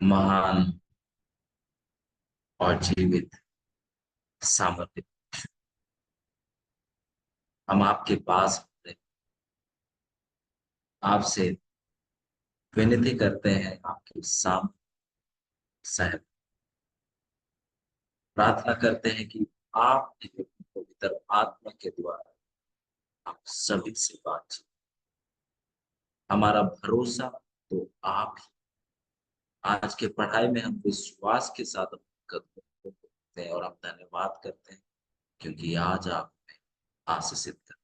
महान और जीवित सामर्थ्य, हम आपके पास आपसे विनती करते हैं, आपके सामने साहब प्रार्थना करते हैं कि आप पवित्र आत्मा के द्वारा आप सभी से बातचीत। हमारा भरोसा तो आप ही। आज के पढ़ाई में हम विश्वास के साथ अपने कदमों को बढ़ाते हैं और हम धन्यवाद करते हैं क्योंकि आज आप हमें आशीषित कर।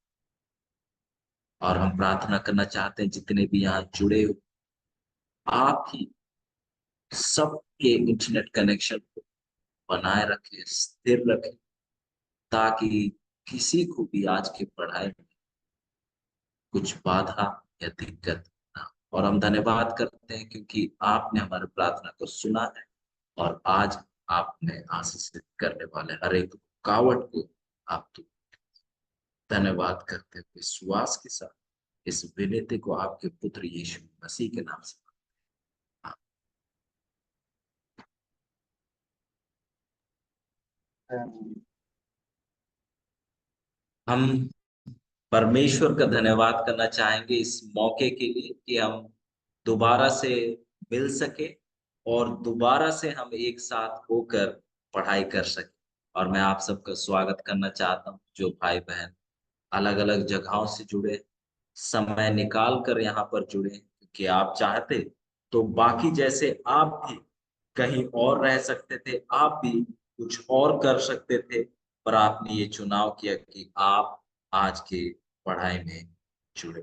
और हम प्रार्थना करना चाहते हैं जितने भी यहाँ जुड़े हो, आप ही सबके इंटरनेट कनेक्शन को बनाए रखें, स्थिर रखें, ताकि किसी को भी आज की पढ़ाई में कुछ बाधा या दिक्कत ना हो। और हम धन्यवाद करते हैं क्योंकि आपने हमारी प्रार्थना को सुना है और आज आपने आशीषित करने वाले हर एक रुकावट को आप तो धन्यवाद करते हैं विश्वास के साथ इस विनती को आपके पुत्र यीशु मसीह के नाम से। हम परमेश्वर का धन्यवाद करना चाहेंगे इस मौके के लिए कि हम दोबारा से मिल सके और दोबारा से हम एक साथ होकर पढ़ाई कर सके। और मैं आप सबका स्वागत करना चाहता हूँ जो भाई बहन अलग अलग जगहों से जुड़े, समय निकाल कर यहाँ पर जुड़े, क्योंकि आप चाहते तो बाकी जैसे आप भी कहीं और रह सकते थे, आप भी कुछ और कर सकते थे, पर आपने ये चुनाव किया कि आप आज की पढ़ाई में जुड़े।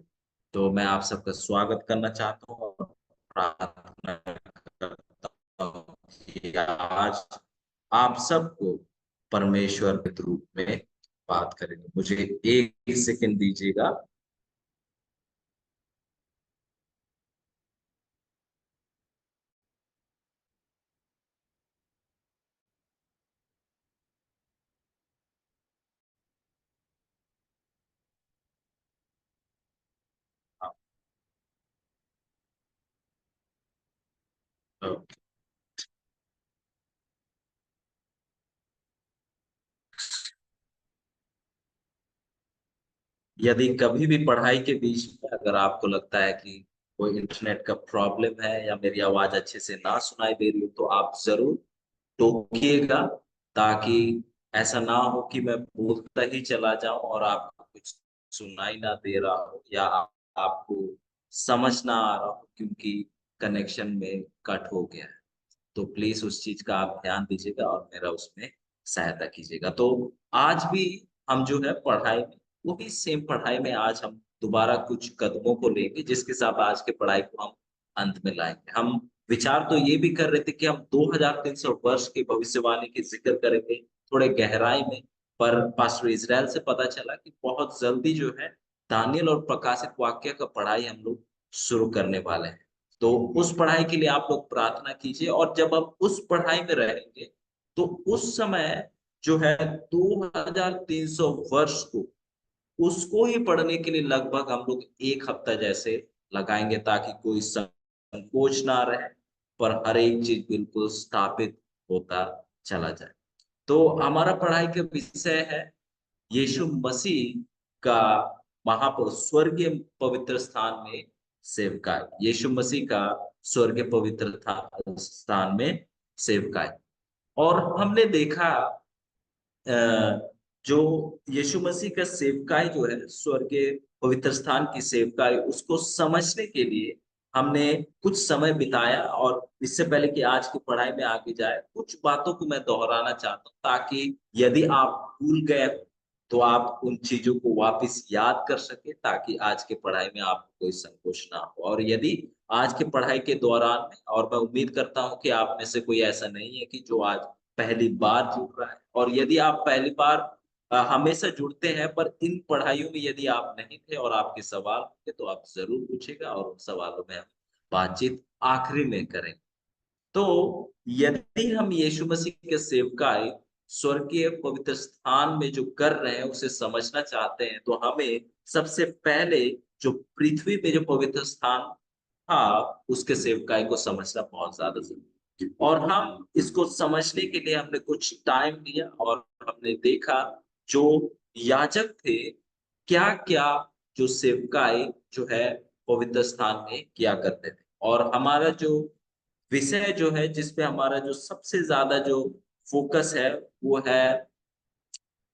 तो मैं आप सबका स्वागत करना चाहता हूँ और प्रार्थना करता हूँ कि आज आप सबको परमेश्वर के रूप में बात करेंगे। मुझे एक सेकंड दीजिएगा। यदि कभी भी पढ़ाई के बीच में अगर आपको लगता है कि कोई इंटरनेट का प्रॉब्लम है या मेरी आवाज अच्छे से ना सुनाई दे रही हो, तो आप जरूर टोकिएगा, ताकि ऐसा ना हो कि मैं बोलता ही चला जाऊं और आपको कुछ सुनाई ना दे रहा हो या आपको समझ ना आ रहा हो क्योंकि कनेक्शन में कट हो गया है। तो प्लीज उस चीज का आप ध्यान दीजिएगा और मेरा उसमें सहायता कीजिएगा। तो आज भी हम जो है पढ़ाई में, वो भी सेम पढ़ाई में आज हम दोबारा कुछ कदमों को लेंगे जिसके साथ आज के पढ़ाई को हम अंत में लाएंगे। हम विचार तो ये भी कर रहे थे कि हम 2300 वर्ष की भविष्यवाणी की जिक्र करेंगे थोड़े गहराई में, पर पास्टर इजराइल से पता चला कि बहुत जल्दी जो है दानियल और प्रकाशित वाक्य का पढ़ाई हम लोग शुरू करने वाले हैं। तो उस पढ़ाई के लिए आप लोग प्रार्थना कीजिए और जब हम उस पढ़ाई में रहेंगे तो उस समय जो है 2300 वर्ष को उसको ही पढ़ने के लिए लगभग हम लोग एक हफ्ता जैसे लगाएंगे, ताकि कोई संकोच ना रहे, पर हर एक चीज बिल्कुल स्थापित होता चला जाए। तो हमारा पढ़ाई का विषय है यीशु मसीह का स्वर्गीय पवित्र स्थान में सेवकाई। यीशु मसीह का स्वर्गीय पवित्र स्थान में सेवकाई। और हमने देखा जो यीशु मसीह का सेवकाई जो है स्वर्गीय पवित्र स्थान की सेवकाई, उसको समझने के लिए हमने कुछ समय बिताया। और इससे पहले कि आज की पढ़ाई में आगे जाए, कुछ बातों को मैं दोहराना चाहता हूँ ताकि यदि आप भूल गए हो, तो आप उन चीजों को वापस याद कर सके, ताकि आज के पढ़ाई में आपको कोई संकोच ना हो। और यदि आज के पढ़ाई के दौरान में, और मैं उम्मीद करता हूँ कि आप में से कोई ऐसा नहीं है कि जो आज पहली बार जुड़ रहा है, और यदि आप पहली बार हमेशा जुड़ते हैं, पर इन पढ़ाइयों में यदि आप नहीं थे और आपके सवाल थे, तो आप जरूर पूछेगा और उन सवालों में हम बातचीत आखिरी में करेंगे। तो यदि हम यीशु मसीह के सेवकाई स्वर्गीय पवित्र स्थान में जो कर रहे हैं उसे समझना चाहते हैं, तो हमें सबसे पहले जो पृथ्वी पे जो पवित्र स्थान था उसके सेवकाई को समझना बहुत ज्यादा जरूरी है। और हम इसको समझने के लिए हमने कुछ टाइम लिया और हमने देखा जो याजक थे क्या क्या जो सेवकाई जो है पवित्र स्थान में किया करते थे। और हमारा जो विषय जो है जिसपे हमारा जो सबसे ज्यादा जो फोकस है वो है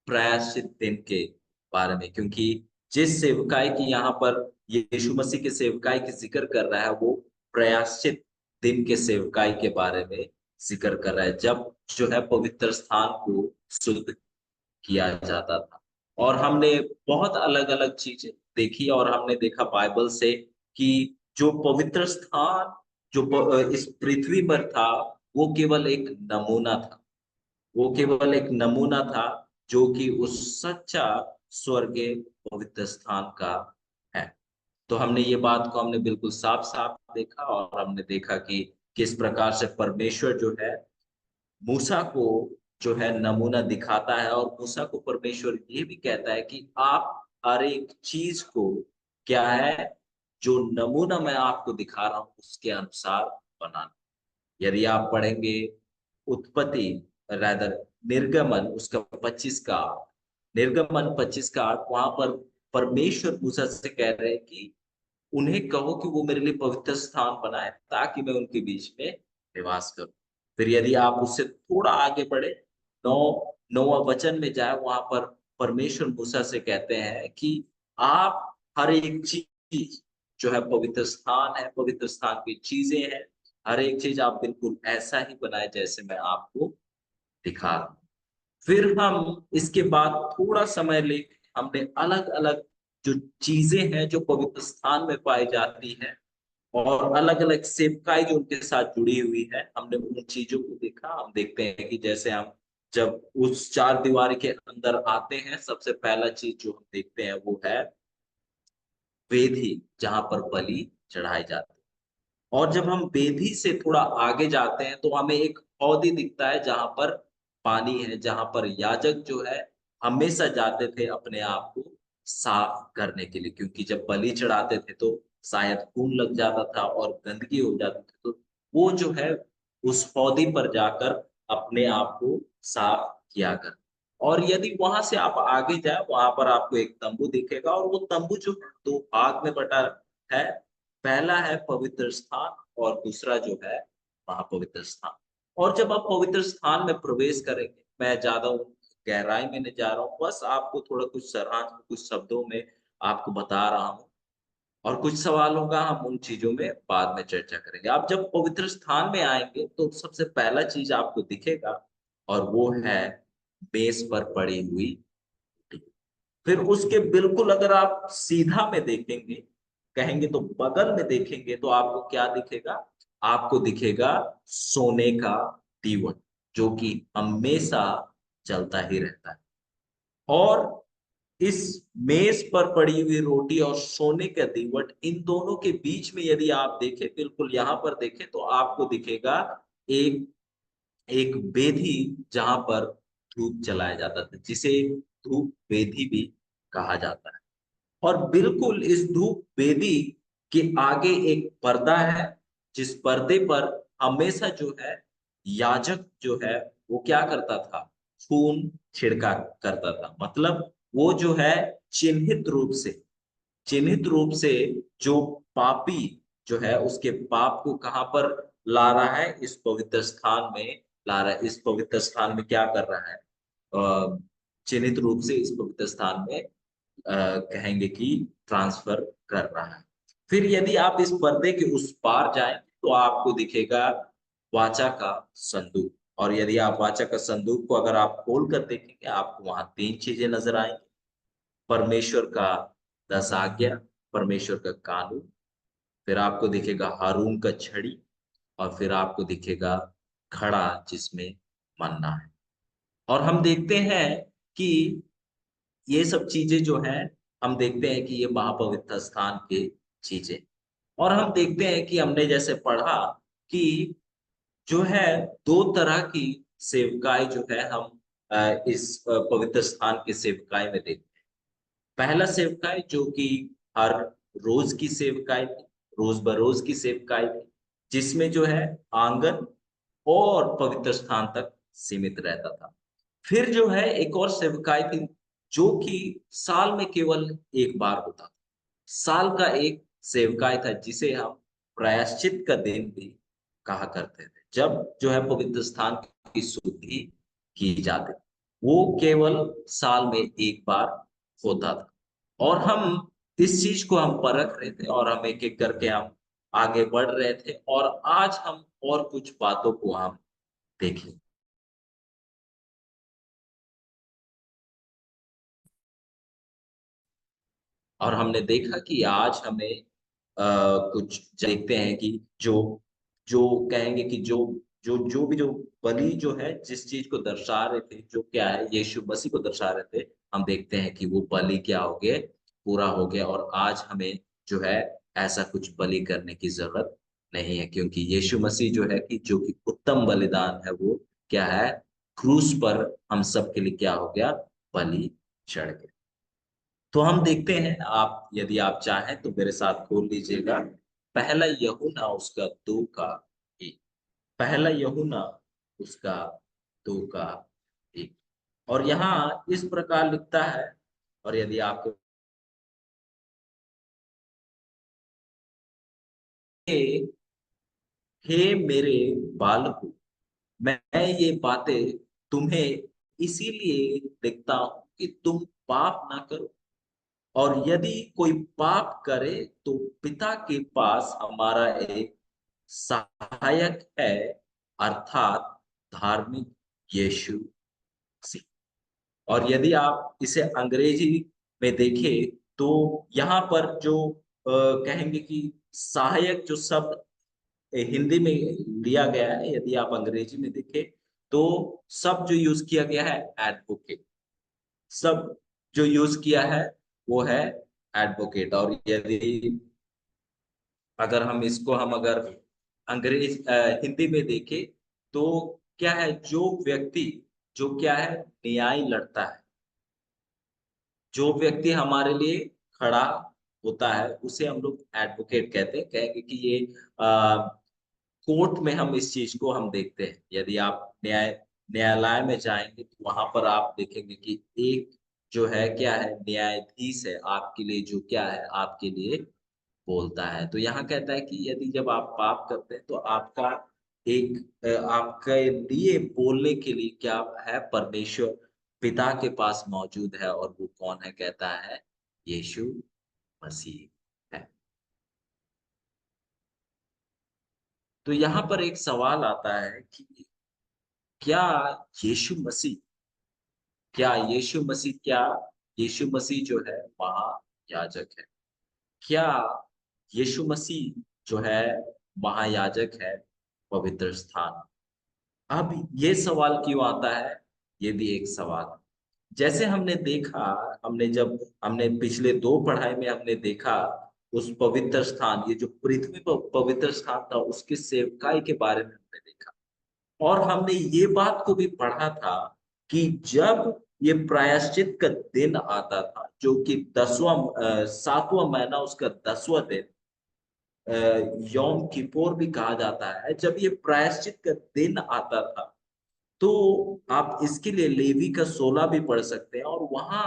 प्रायश्चित दिन के बारे में, क्योंकि जिस सेवकाई की यहाँ पर यीशु मसीह के सेवकाई की जिक्र कर रहा है वो प्रायश्चित दिन के सेवकाई के बारे में जिक्र कर रहा है, जब जो है पवित्र स्थान को शुद्ध किया जाता था। और हमने बहुत अलग अलग चीजें देखी और हमने देखा बाइबल से कि जो पवित्र स्थान जो इस पृथ्वी पर था वो केवल एक नमूना था। वो केवल एक नमूना था जो कि उस सच्चा स्वर्गीय पवित्र स्थान का है। तो हमने ये बात को हमने बिल्कुल साफ साफ देखा और हमने देखा कि किस प्रकार से परमेश्वर जो है मूसा को जो है नमूना दिखाता है, और मूसा को परमेश्वर ये भी कहता है कि आप हर एक चीज को क्या है जो नमूना मैं आपको दिखा रहा हूं उसके अनुसार बनाना। यदि आप पढ़ेंगे उत्पत्ति रादर निर्गमन उसका 25 का 25 का 8, वहां पर परमेश्वर मूसा से कह रहे हैं कि उन्हें कहो कि वो मेरे लिए पवित्र स्थान बनाए ताकि मैं उनके बीच में निवास करूं। फिर यदि आप उससे थोड़ा आगे बढ़े, नौ नौवां वचन में जाए, वहां पर परमेश्वर मूसा से कहते हैं कि आप हर एक चीज जो है पवित्र स्थान है, पवित्र स्थान की चीजें हैं, हर एक चीज आप बिल्कुल ऐसा ही बनाए जैसे मैं आपको दिखा रहा हूं। फिर हम इसके बाद थोड़ा समय लेके हमने अलग अलग जो चीजें हैं जो पवित्र स्थान में पाई जाती है और अलग अलग सेवकाई जो उनके साथ जुड़ी हुई है, हमने उन चीजों को देखा। हम देखते हैं कि जैसे हम जब उस चार दीवारी के अंदर आते हैं, सबसे पहला चीज जो हम देखते हैं वो है वेदी, जहां पर बलि चढ़ाई जाती है। और जब हम वेदी से थोड़ा आगे जाते हैं तो हमें एक हौदी दिखता है जहां पर पानी है, जहां पर याजक जो है हमेशा जाते थे अपने आप को साफ करने के लिए, क्योंकि जब बलि चढ़ाते थे तो शायद खून लग जाता था और गंदगी हो जाती थी, तो वो जो है उस हौदी पर जाकर अपने आप को साफ किया कर। और यदि वहां से आप आगे जाए, वहां पर आपको एक तंबू दिखेगा और वो तंबू जो है दो भाग में बटा है। पहला है पवित्र स्थान और दूसरा जो है महापवित्र स्थान। और जब आप पवित्र स्थान में प्रवेश करेंगे, मैं ज्यादा गहराई में नहीं जा रहा हूँ, बस आपको थोड़ा कुछ सारांश में कुछ शब्दों में आपको बता रहा हूँ, और कुछ सवाल होगा हम उन चीजों में बाद में चर्चा करेंगे। आप जब पवित्र स्थान में आएंगे तो सबसे पहला चीज आपको दिखेगा और वो है मेज पर पड़ी हुई रोटी। फिर उसके बिल्कुल अगर आप सीधा में देखेंगे, कहेंगे तो बगल में देखेंगे, तो आपको क्या दिखेगा? आपको दिखेगा सोने का दीवट, जो कि हमेशा चलता ही रहता है। और इस मेज पर पड़ी हुई रोटी और सोने का दीवट, इन दोनों के बीच में यदि आप देखें, बिल्कुल यहां पर देखें, तो आपको दिखेगा एक एक वेदी जहां पर धूप जलाया जाता था, जिसे धूप वेदी भी कहा जाता है। और बिल्कुल इस धूप वेदी के आगे एक पर्दा है, जिस पर्दे पर हमेशा जो है याजक जो है वो क्या करता था? खून छिड़का करता था। मतलब वो जो है चिन्हित रूप से चिन्हित रूप से जो पापी जो है उसके पाप को कहां पर ला रहा है? इस पवित्र स्थान में ला रहा है। इस पवित्र स्थान में क्या कर रहा है? चिन्हित रूप से इस पवित्र स्थान में कहेंगे कि ट्रांसफर कर रहा है। फिर यदि आप इस पर्दे के उस पार जाएं तो आपको दिखेगा वाचा का संदूक। और यदि आप वाचा का संदूक को अगर आप खोल कर देखेंगे, आपको वहां तीन चीजें नजर आएंगी। परमेश्वर का 10 आज्ञा, परमेश्वर का कानून, फिर आपको दिखेगा हारून का छड़ी, और फिर आपको दिखेगा घड़ा जिसमें मन्ना है। और हम देखते हैं कि ये सब चीजें जो हैं, हम देखते हैं कि ये महापवित्र स्थान के चीजें। और हम देखते हैं कि हमने जैसे पढ़ा कि जो है दो तरह की सेवकाई जो है हम इस पवित्र स्थान के सेवकाई में देखते हैं। पहला सेवकाई जो कि हर रोज की सेवकाई थी, रोज बरोज की सेवकाई थी, जिसमें जो है आंगन और पवित्र स्थान तक सीमित रहता था। फिर जो है एक और सेवकाई थी, जो कि साल में केवल एक बार होता था। साल का एक सेवकाई था जिसे हम प्रायश्चित का दिन भी कहा करते थे, जब जो है पवित्र स्थान की शुद्धि की जाती थी। वो केवल साल में एक बार होता था। और हम इस चीज को हम परख रहे थे और हम एक एक करके हम आगे बढ़ रहे थे, और आज हम और कुछ बातों को हम देखें। और हमने देखा कि आज हमें कुछ देखते हैं कि जो जो कहेंगे कि जो भी जो बलि जो है जिस चीज को दर्शा रहे थे, जो क्या है यीशु मसीह को दर्शा रहे थे, हम देखते हैं कि वो बलि क्या हो गए, पूरा हो गया। और आज हमें जो है ऐसा कुछ बलि करने की जरूरत नहीं है, क्योंकि यीशु मसीह जो है कि जो कि उत्तम बलिदान है, वो क्या है, क्रूस पर हम सबके लिए क्या हो गया, बलि चढ़ गया। तो हम देखते हैं, आप यदि आप चाहें तो मेरे साथ खोल लीजिएगा पहला यूहन्ना उसका 2 का 1। पहला यूहन्ना उसका 2 का 1। और यहाँ इस प्रकार लिखता है, और यदि आपको हे मेरे बालकों, मैं ये बातें तुम्हें इसीलिए लिखता हूं कि तुम पाप ना करो। और यदि कोई पाप करे तो पिता के पास हमारा एक सहायक है, अर्थात धार्मिक यीशु मसीह। और यदि आप इसे अंग्रेजी में देखें तो यहाँ पर जो कहेंगे कि सहायक जो शब्द हिंदी में लिया गया है, यदि आप अंग्रेजी में देखें तो शब्द जो यूज किया गया है एडवोकेट। सब जो यूज किया है वो है एडवोकेट। और यदि अगर हम इसको हम अगर हिंदी में देखें तो क्या है, जो व्यक्ति जो क्या है न्याय लड़ता है, जो व्यक्ति हमारे लिए खड़ा होता है, उसे हम लोग एडवोकेट कहते हैं। कहेंगे कि ये कोर्ट में हम इस चीज को हम देखते हैं। यदि आप न्यायालय में जाएंगे तो वहां पर आप देखेंगे कि एक जो है क्या है, न्यायाधीश है आपके लिए, जो क्या है आपके लिए बोलता है। तो यहाँ कहता है कि यदि जब आप पाप करते हैं तो आपका एक आपके लिए बोलने के लिए क्या है, परमेश्वर पिता के पास मौजूद है। और वो कौन है, कहता है यीशु मसीह है। तो यहाँ पर एक सवाल आता है कि क्या यीशु मसीह क्या यीशु मसीह जो है महायाजक है? क्या यीशु मसीह जो है महायाजक है पवित्र स्थान? अब ये सवाल क्यों आता है, ये भी एक सवाल है। जैसे हमने देखा, जब हमने पिछले 2 पढ़ाई में हमने देखा उस पवित्र स्थान, ये जो पृथ्वी पर पवित्र स्थान था, उसकी सेवकाई के बारे में हमने देखा। और हमने ये बात को भी पढ़ा था कि जब ये प्रायश्चित का दिन आता था, जो कि 7वां महीना उसका 10वां दिन, यौम किपोर भी कहा जाता है, जब ये प्रायश्चित का दिन आता था, तो आप इसके लिए लेवी का 16 भी पढ़ सकते हैं। और वहां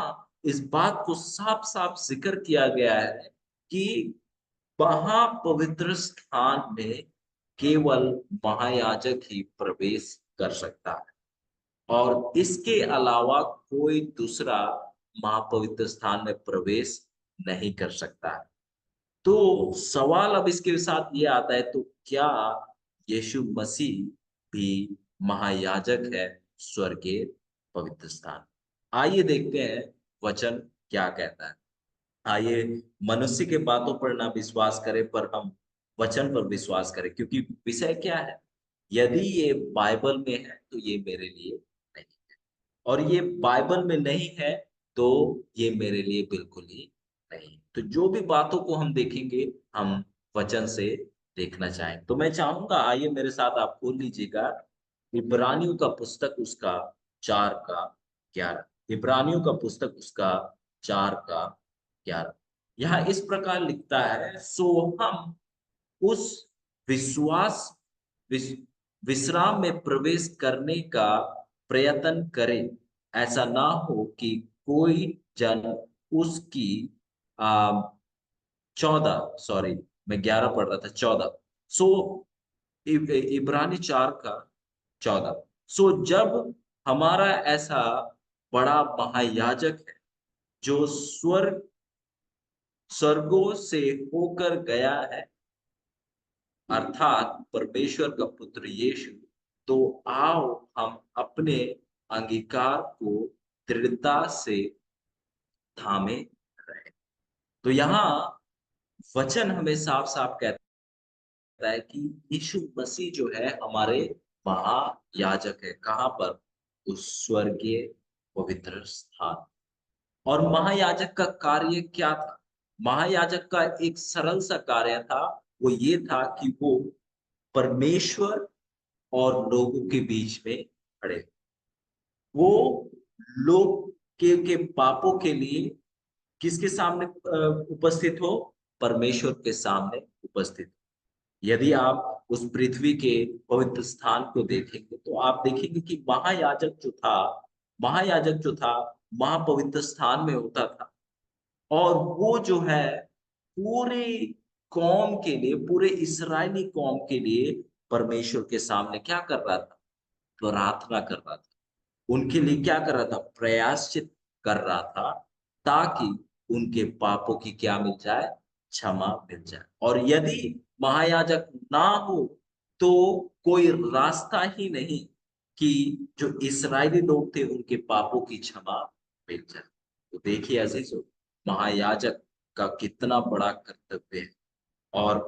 इस बात को साफ साफ जिक्र किया गया है कि वहां पवित्र स्थान में केवल महायाजक ही प्रवेश कर सकता है, और इसके अलावा कोई दूसरा महापवित्र स्थान में प्रवेश नहीं कर सकता है। तो सवाल अब इसके साथ ये आता है, तो क्या यीशु मसीह भी महायाजक है स्वर्गीय पवित्र स्थान? आइए देखते हैं वचन क्या कहता है। आइए मनुष्य के बातों पर ना विश्वास करें, पर हम वचन पर विश्वास करें, क्योंकि विषय क्या है, यदि ये बाइबल में है तो ये मेरे लिए नहीं, और ये बाइबल में नहीं है तो ये मेरे लिए बिल्कुल ही नहीं। तो जो भी बातों को हम देखेंगे, हम वचन से देखना चाहें। तो मैं चाहूंगा, आइए मेरे साथ आप खोल लीजिएगा इब्रानियों का पुस्तक उसका 4 का 11। इब्रानियों का पुस्तक उसका 4 का 11। यहाँ इस प्रकार लिखता है, सो हम उस विश्वास विश्राम में प्रवेश करने का प्रयत्न करे, ऐसा ना हो कि कोई जन उसकी आ, 14, सॉरी मैं 11 पढ़ रहा था, 14। सो इब्रानी 4 का 14। सो जब हमारा ऐसा बड़ा महायाजक है जो स्वर्गों से होकर गया है, अर्थात परमेश्वर का पुत्र यीशु, तो आओ हम अपने अंगीकार को दृढ़ता से थामे रहे। तो यहाँ वचन हमें साफ साफ कहता है कि यीशु मसीह जो है हमारे महायाजक है। कहाँ पर? उस स्वर्गीय पवित्र स्थान। और महायाजक का कार्य क्या था? महायाजक का एक सरल सा कार्य था, वो ये था कि वो परमेश्वर और लोगों के बीच में खड़े, वो लोग के पापों के लिए किसके सामने उपस्थित हो? परमेश्वर के सामने उपस्थित। यदि आप उस पृथ्वी के पवित्र स्थान को देखेंगे तो आप देखेंगे कि महायाजक जो था महापवित्र स्थान में होता था। और वो जो है पूरे कौम के लिए, पूरे इस्राएली कौम के लिए परमेश्वर के सामने क्या कर रहा था? प्रार्थना कर रहा था। उनके लिए क्या कर रहा था? प्रायश्चित कर रहा था, ताकि उनके पापों की क्या मिल जाए? क्षमा मिल जाए। और यदि महायाजक ना हो तो कोई रास्ता ही नहीं कि जो इस्राएली लोग थे उनके पापों की क्षमा मिल जाए। तो देखिए अजीजों, महायाजक का कितना बड़ा कर्तव्य है। और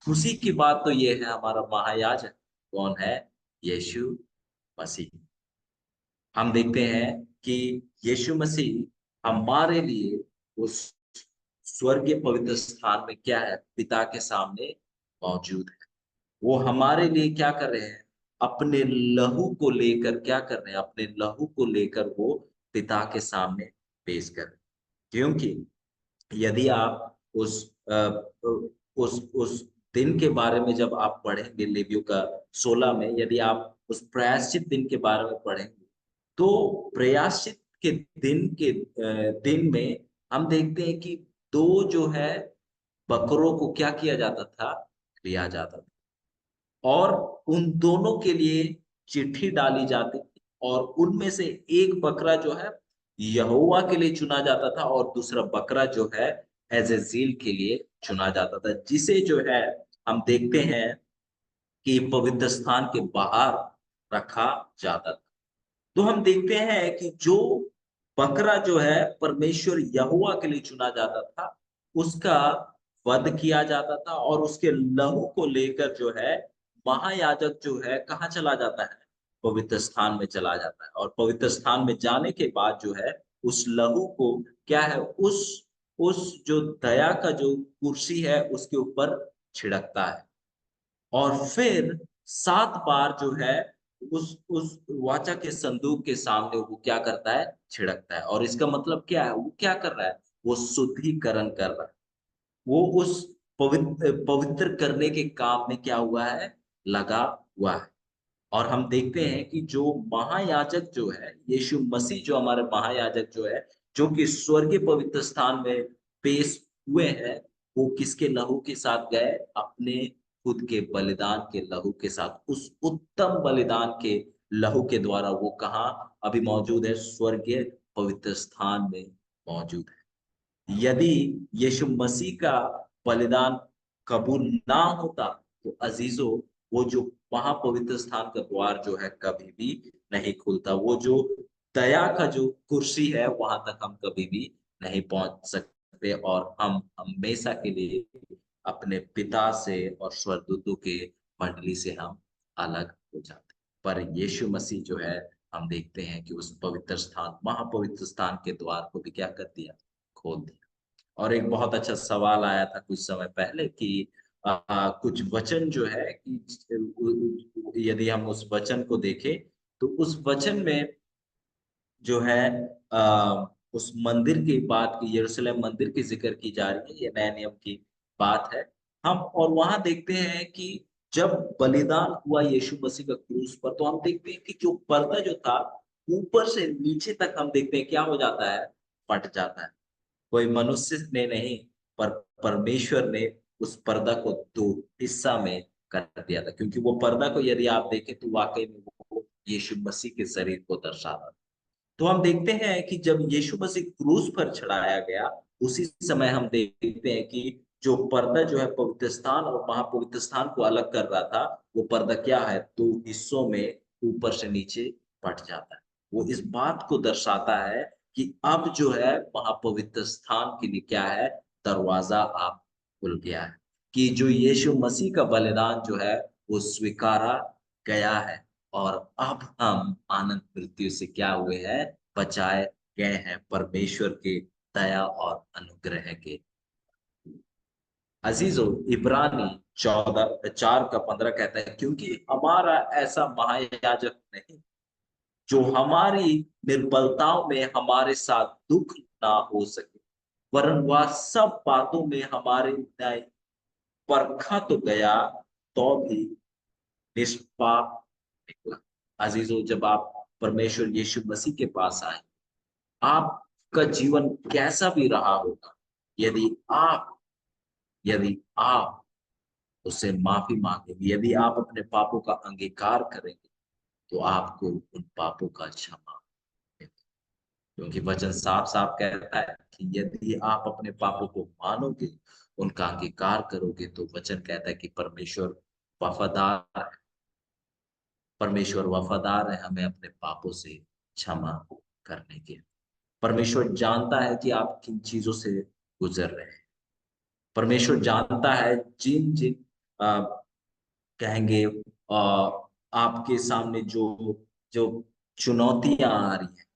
खुशी की बात तो ये है, हमारा महायाजक कौन है? यीशु मसीह। हम देखते हैं कि यीशु मसीह हमारे लिए उस स्वर्गीय पवित्र स्थान में क्या है? पिता के सामने मौजूद है। वो हमारे लिए क्या कर रहे हैं? अपने लहू को लेकर क्या कर रहे हैं? अपने लहू को लेकर वो पिता के सामने पेश कर रहे हैं। क्योंकि यदि आप उस दिन के बारे में जब आप पढ़ेंगे, लेवियों का 16 में, यदि आप उस प्रायश्चित दिन के बारे में पढ़ेंगे, तो प्रायश्चित के दिन में हम देखते हैं कि दो जो है बकरों को क्या किया जाता था? लिया जाता था। और उन दोनों के लिए चिट्ठी डाली जाती थी, और उनमें से एक बकरा जो है यहोवा के लिए चुना जाता था, और दूसरा बकरा जो है एजेजील के लिए चुना जाता था, जिसे जो है हम देखते हैं कि पवित्र स्थान के बाहर रखा जाता था। तो हम देखते हैं कि जो बकरा जो है परमेश्वर यहोवा के लिए चुना जाता था, उसका वध किया जाता था, और उसके लहू को लेकर जो है महायाजक जो है कहाँ चला जाता है? पवित्र स्थान में चला जाता है। और पवित्र स्थान में जाने के बाद जो है उस लहू को क्या है, उस जो दया का जो कुर्सी है उसके ऊपर छिड़कता है। और फिर 7 बार जो है उस वाचा के संदूक के सामने वो क्या करता है? छिड़कता है। और इसका मतलब क्या है? वो क्या कर रहा है? वो शुद्धिकरण कर रहा है। वो उस पवित्र करने के काम में क्या हुआ है? लगा हुआ है। और हम देखते हैं कि जो महायाजक जो है यीशु मसीह, जो हमारे महायाजक जो है, जो कि स्वर्गीय पवित्र स्थान में पेश हुए हैं, वो किसके लहू के साथ गए? अपने खुद के बलिदान के लहू के साथ। उस उत्तम बलिदान के लहू के द्वारा वो कहाँ अभी मौजूद है? स्वर्गीय पवित्र स्थान में मौजूद है। यदि यीशु मसीह का बलिदान कबूल ना होता तो अजीजों, वो जो महापवित्र स्थान का द्वार जो है कभी भी नहीं खुलता। वो जो दया का जो कुर्सी है वहां तक हम कभी भी नहीं पहुंच सकते, और हम हमेशा के लिए अपने पिता से और स्वर्गदूतों के मंडली से हम अलग हो जाते। पर यीशु मसीह जो है, हम देखते हैं कि उस पवित्र स्थान, महापवित्र स्थान के द्वार को भी क्या कर दिया? खोल दिया। और एक बहुत अच्छा सवाल आया था कुछ समय पहले कि कुछ वचन जो है कि यदि हम उस वचन को देखें तो उस वचन में जो है उस मंदिर की बात की, यरूशलेम मंदिर की जिक्र की जा रही है। ये नए नियम की बात है। हम और वहां देखते हैं कि जब बलिदान हुआ यीशु मसीह का क्रूस पर, तो हम देखते हैं कि जो पर्दा जो था ऊपर से नीचे तक हम देखते हैं क्या हो जाता है, फट जाता है। कोई मनुष्य ने नहीं, पर परमेश्वर ने उस पर्दा को दो हिस्सा में कर दिया था, क्योंकि वो पर्दा को यदि आप देखें तो वाकई में वो यीशु मसीह के शरीर को दर्शाता था। तो हम देखते हैं कि जब यीशु मसीह क्रूस पर चढ़ाया गया, उसी समय हम देखते हैं कि जो पर्दा जो है पवित्र स्थान और महापवित्र स्थान को अलग कर रहा था, वो पर्दा क्या है, दो हिस्सों में ऊपर से नीचे बट जाता है। वो इस बात को दर्शाता है कि अब जो है महापवित्र स्थान के लिए क्या है, दरवाजा आप खुल गया है, कि जो यीशु मसीह का बलिदान जो है वो स्वीकारा गया है। और अब हम आनंद मृत्यु से क्या हुए हैं, बचाए गए हैं परमेश्वर के दया और अनुग्रह के। अजीजों, इब्रानी 14:4-15 कहता है, क्योंकि हमारा ऐसा महायाजक नहीं जो हमारी निर्बलताओं में हमारे साथ दुख ना हो सके, वरन वह सब बातों में हमारे न्याय परखा तो गया, तो भी निष्पाप निकला। अजीजों, जब आप परमेश्वर यीशु मसीह के पास आए, आपका जीवन कैसा भी रहा होगा, यदि आप उससे माफी मांगेंगे, यदि आप अपने पापों का अंगीकार करेंगे, तो आपको उन पापों का क्षमा मिलेगा। क्योंकि वचन साफ साफ कहता है कि यदि आप अपने पापों को मानोगे, उनका अंगीकार करोगे, तो वचन कहता है कि वफादार है परमेश्वर वफादार है हमें अपने पापों से क्षमा करने के। परमेश्वर जानता है कि आप किन चीजों से गुजर रहे हैं। परमेश्वर जानता है जिन जिन कहेंगे आपके सामने जो जो चुनौतियां आ रही हैं,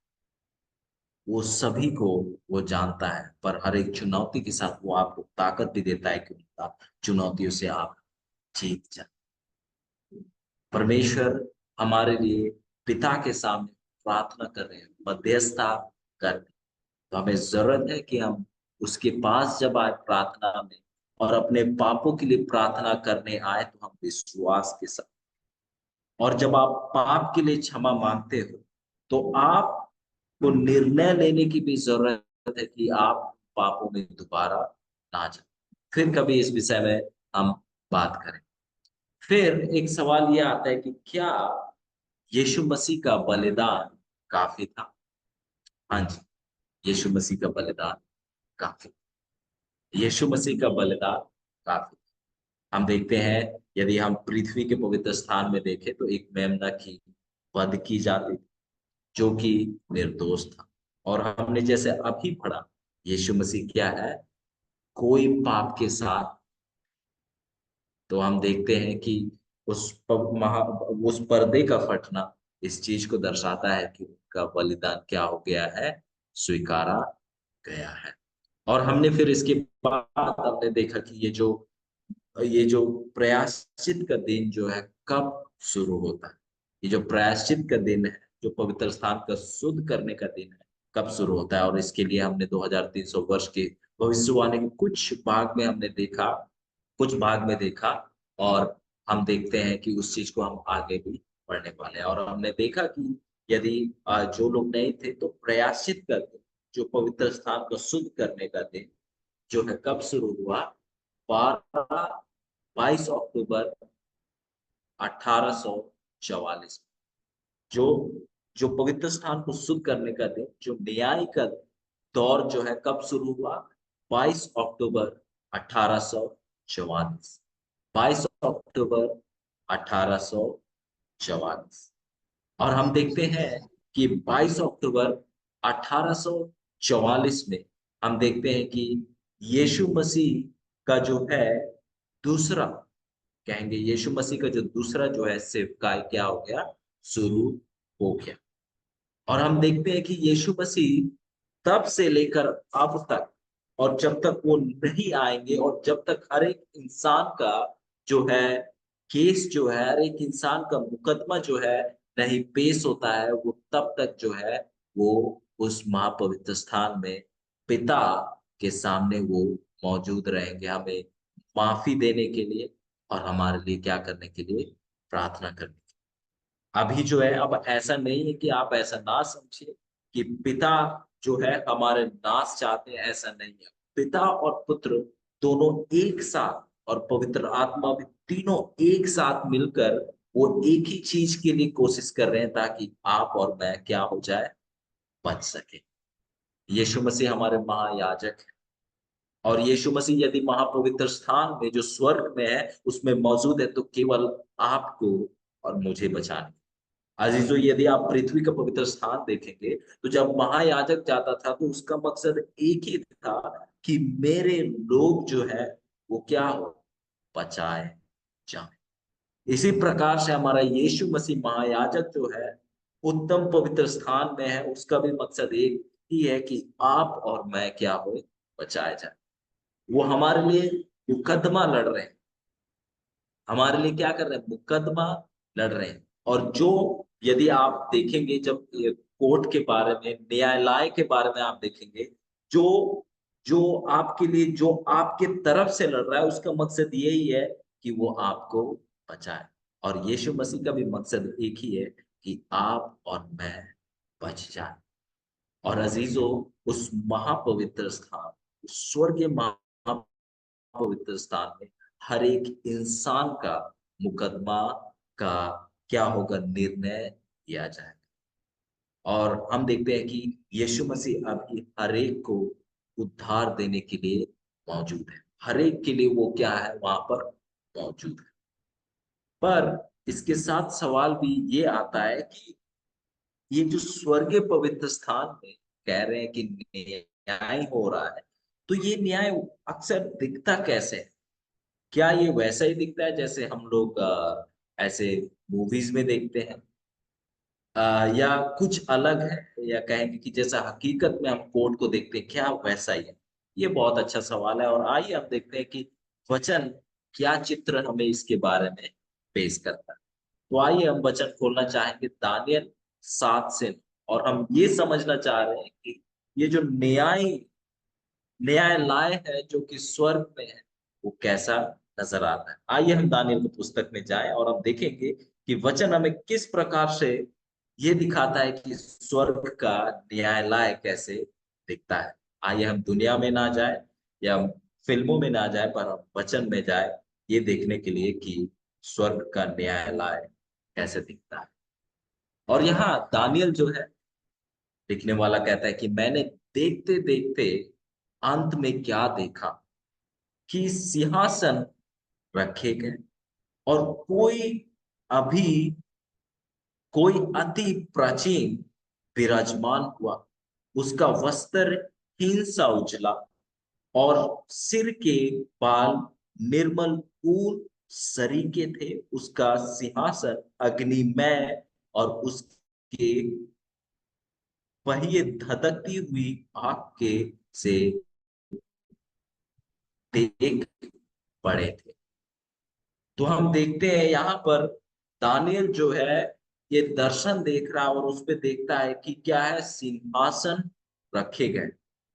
वो सभी को वो जानता है, पर हर एक चुनौती के साथ वो आपको ताकत भी देता है कि उन चुनौतियों से आप जीत जाए। परमेश्वर हमारे लिए पिता के सामने प्रार्थना कर रहे हैं, मध्यस्थता कर रहे हैं। तो हमें जरूरत है कि हम उसके पास जब आए प्रार्थना में और अपने पापों के लिए प्रार्थना करने आए, तो हम विश्वास के साथ, और जब आप पाप के लिए क्षमा मांगते हो, तो आपको निर्णय लेने की भी जरूरत है कि आप पापों में दोबारा ना जाए। फिर कभी इस विषय में हम बात करें। फिर एक सवाल यह आता है कि क्या यीशु मसीह का बलिदान काफी था? हाँ जी, यीशु मसीह का बलिदान काफी, यीशु मसीह का बलिदान काफी। हम देखते हैं, यदि हम पृथ्वी के पवित्र स्थान में देखें, तो एक मेमना की वध की जाती थी जो कि निर्दोष था। और हमने जैसे अभी पढ़ा, यीशु मसीह क्या है, कोई पाप के साथ। तो हम देखते हैं कि उस पर्दे का फटना इस चीज को दर्शाता है कि उनका बलिदान क्या हो गया है, स्वीकारा गया है। और हमने फिर इसके बाद हमने देखा कि ये जो प्रयाश्चित का दिन जो है कब शुरू होता है। ये जो प्रायश्चित का दिन है, जो पवित्र स्थान का शुद्ध करने का दिन है, कब शुरू होता है। और इसके लिए हमने 2300 वर्ष की भविष्यवाणी के कुछ भाग में देखा। और हम देखते हैं कि उस चीज को हम आगे भी पढ़ने वाले हैं। और हमने देखा कि यदि जो लोग नहीं थे, तो प्रयाश्चित का दिन, जो पवित्र स्थान को शुद्ध करने का दिन जो है कब शुरू हुआ, 22 अक्टूबर 1844। जो जो पवित्र स्थान को शुद्ध करने का दिन, जो न्याय का दौर जो है कब शुरू हुआ, 22 अक्टूबर 1844। 22 अक्टूबर 1844। और हम देखते हैं कि 22 अक्टूबर 1844 में हम देखते हैं कि यीशु मसीह का जो है दूसरा, कहेंगे यीशु मसीह का जो दूसरा जो है सेवकाई क्या हो गया, शुरू हो गया। और हम देखते हैं कि यीशु मसीह तब से लेकर अब तक, और जब तक वो नहीं आएंगे, और जब तक हर एक इंसान का जो है केस जो है, हर एक इंसान का मुकदमा जो है नहीं पेश होता है, वो तब तक जो है वो उस महापवित्र स्थान में पिता के सामने वो मौजूद रहेंगे, हमें माफी देने के लिए, और हमारे लिए क्या करने के लिए, प्रार्थना करने के लिए। अभी जो है, अब ऐसा नहीं है कि आप ऐसा ना समझिए कि पिता जो है हमारे नाश चाहते हैं, ऐसा नहीं है। पिता और पुत्र दोनों एक साथ, और पवित्र आत्मा भी, तीनों एक साथ मिलकर वो एक ही चीज के लिए कोशिश कर रहे हैं, ताकि आप और मैं क्या हो जाए, बच सके। यीशु मसीह हमारे महायाजक हैं, और यीशु मसीह यदि महापवित्र स्थान में जो स्वर्ग में है उसमें मौजूद है, तो केवल आपको और मुझे बचाने। अजीजों, यदि आप पृथ्वी का पवित्र स्थान देखेंगे, तो जब महायाजक जाता था तो उसका मकसद एक ही था कि मेरे लोग जो है वो क्या हो, बचाए जाए। इसी प्रकार से हमारा यीशु मसीह महायाजक जो है उत्तम पवित्र स्थान में है, उसका भी मकसद एक ही है कि आप और मैं क्या हो, बचाए जाए। वो हमारे लिए मुकदमा लड़ रहे हैं, हमारे लिए क्या कर रहे हैं, मुकदमा लड़ रहे हैं। और जो, यदि आप देखेंगे, जब ये कोर्ट के बारे में, न्यायालय के बारे में आप देखेंगे, जो जो आपके लिए, जो आपके तरफ से लड़ रहा है, उसका मकसद यही है कि वो आपको बचाए। और यीशु मसीह का भी मकसद एक ही है कि आप और मैं बच जाए। और अजीजों, उस महापवित्र स्थान, उस स्वर्गीय पवित्र स्थान में हर एक इंसान का मुकदमा का क्या होगा, निर्णय किया जाएगा। और हम देखते हैं कि यीशु मसीह अभी हर एक को उद्धार देने के लिए मौजूद है, हर एक के लिए वो क्या है, वहां पर मौजूद है। पर इसके साथ सवाल भी ये आता है कि ये जो स्वर्गीय पवित्र स्थान में कह रहे हैं कि न्याय हो रहा है, तो ये न्याय अक्सर दिखता कैसे है? क्या ये वैसा ही दिखता है जैसे हम लोग ऐसे मूवीज में देखते हैं, या कुछ अलग है, या कहेंगे कि जैसा हकीकत में हम कोर्ट को देखते हैं, क्या वैसा ही है? ये बहुत अच्छा सवाल है, और आइए हम देखते हैं कि वचन क्या चित्र हमें इसके बारे में पेश करता है। तो आइए हम वचन खोलना चाहेंगे दानियल 7 से, और हम ये समझना चाह रहे हैं कि ये जो न्यायालय है जो कि स्वर्ग में है, वो कैसा नजर आता है। आइए हम दानियल की पुस्तक में जाएं और हम देखेंगे कि वचन हमें किस प्रकार से ये दिखाता है कि स्वर्ग का न्यायालय कैसे दिखता है। आइए हम दुनिया में ना जाए, या हम फिल्मों में ना जाए, पर हम वचन में जाए, ये देखने के लिए कि स्वर्ग का न्यायालय कैसे दिखता है। और यहाँ दानियल जो है, लिखने वाला कहता है कि मैंने देखते देखते अंत में क्या देखा, कि सिंहासन रखे गए, और अभी कोई अति प्राचीन विराजमान हुआ। उसका वस्त्र हिम सा उजला, और सिर के बाल निर्मल ऊन सरीके थे। उसका सिंहासन अग्निमय, और उसके पहिए धधकती हुई आग के से देख पड़े थे। तो हम देखते हैं यहाँ पर दानियल जो है ये दर्शन देख रहा है, और उस पे देखता है कि क्या है, सिंहासन रखे गए,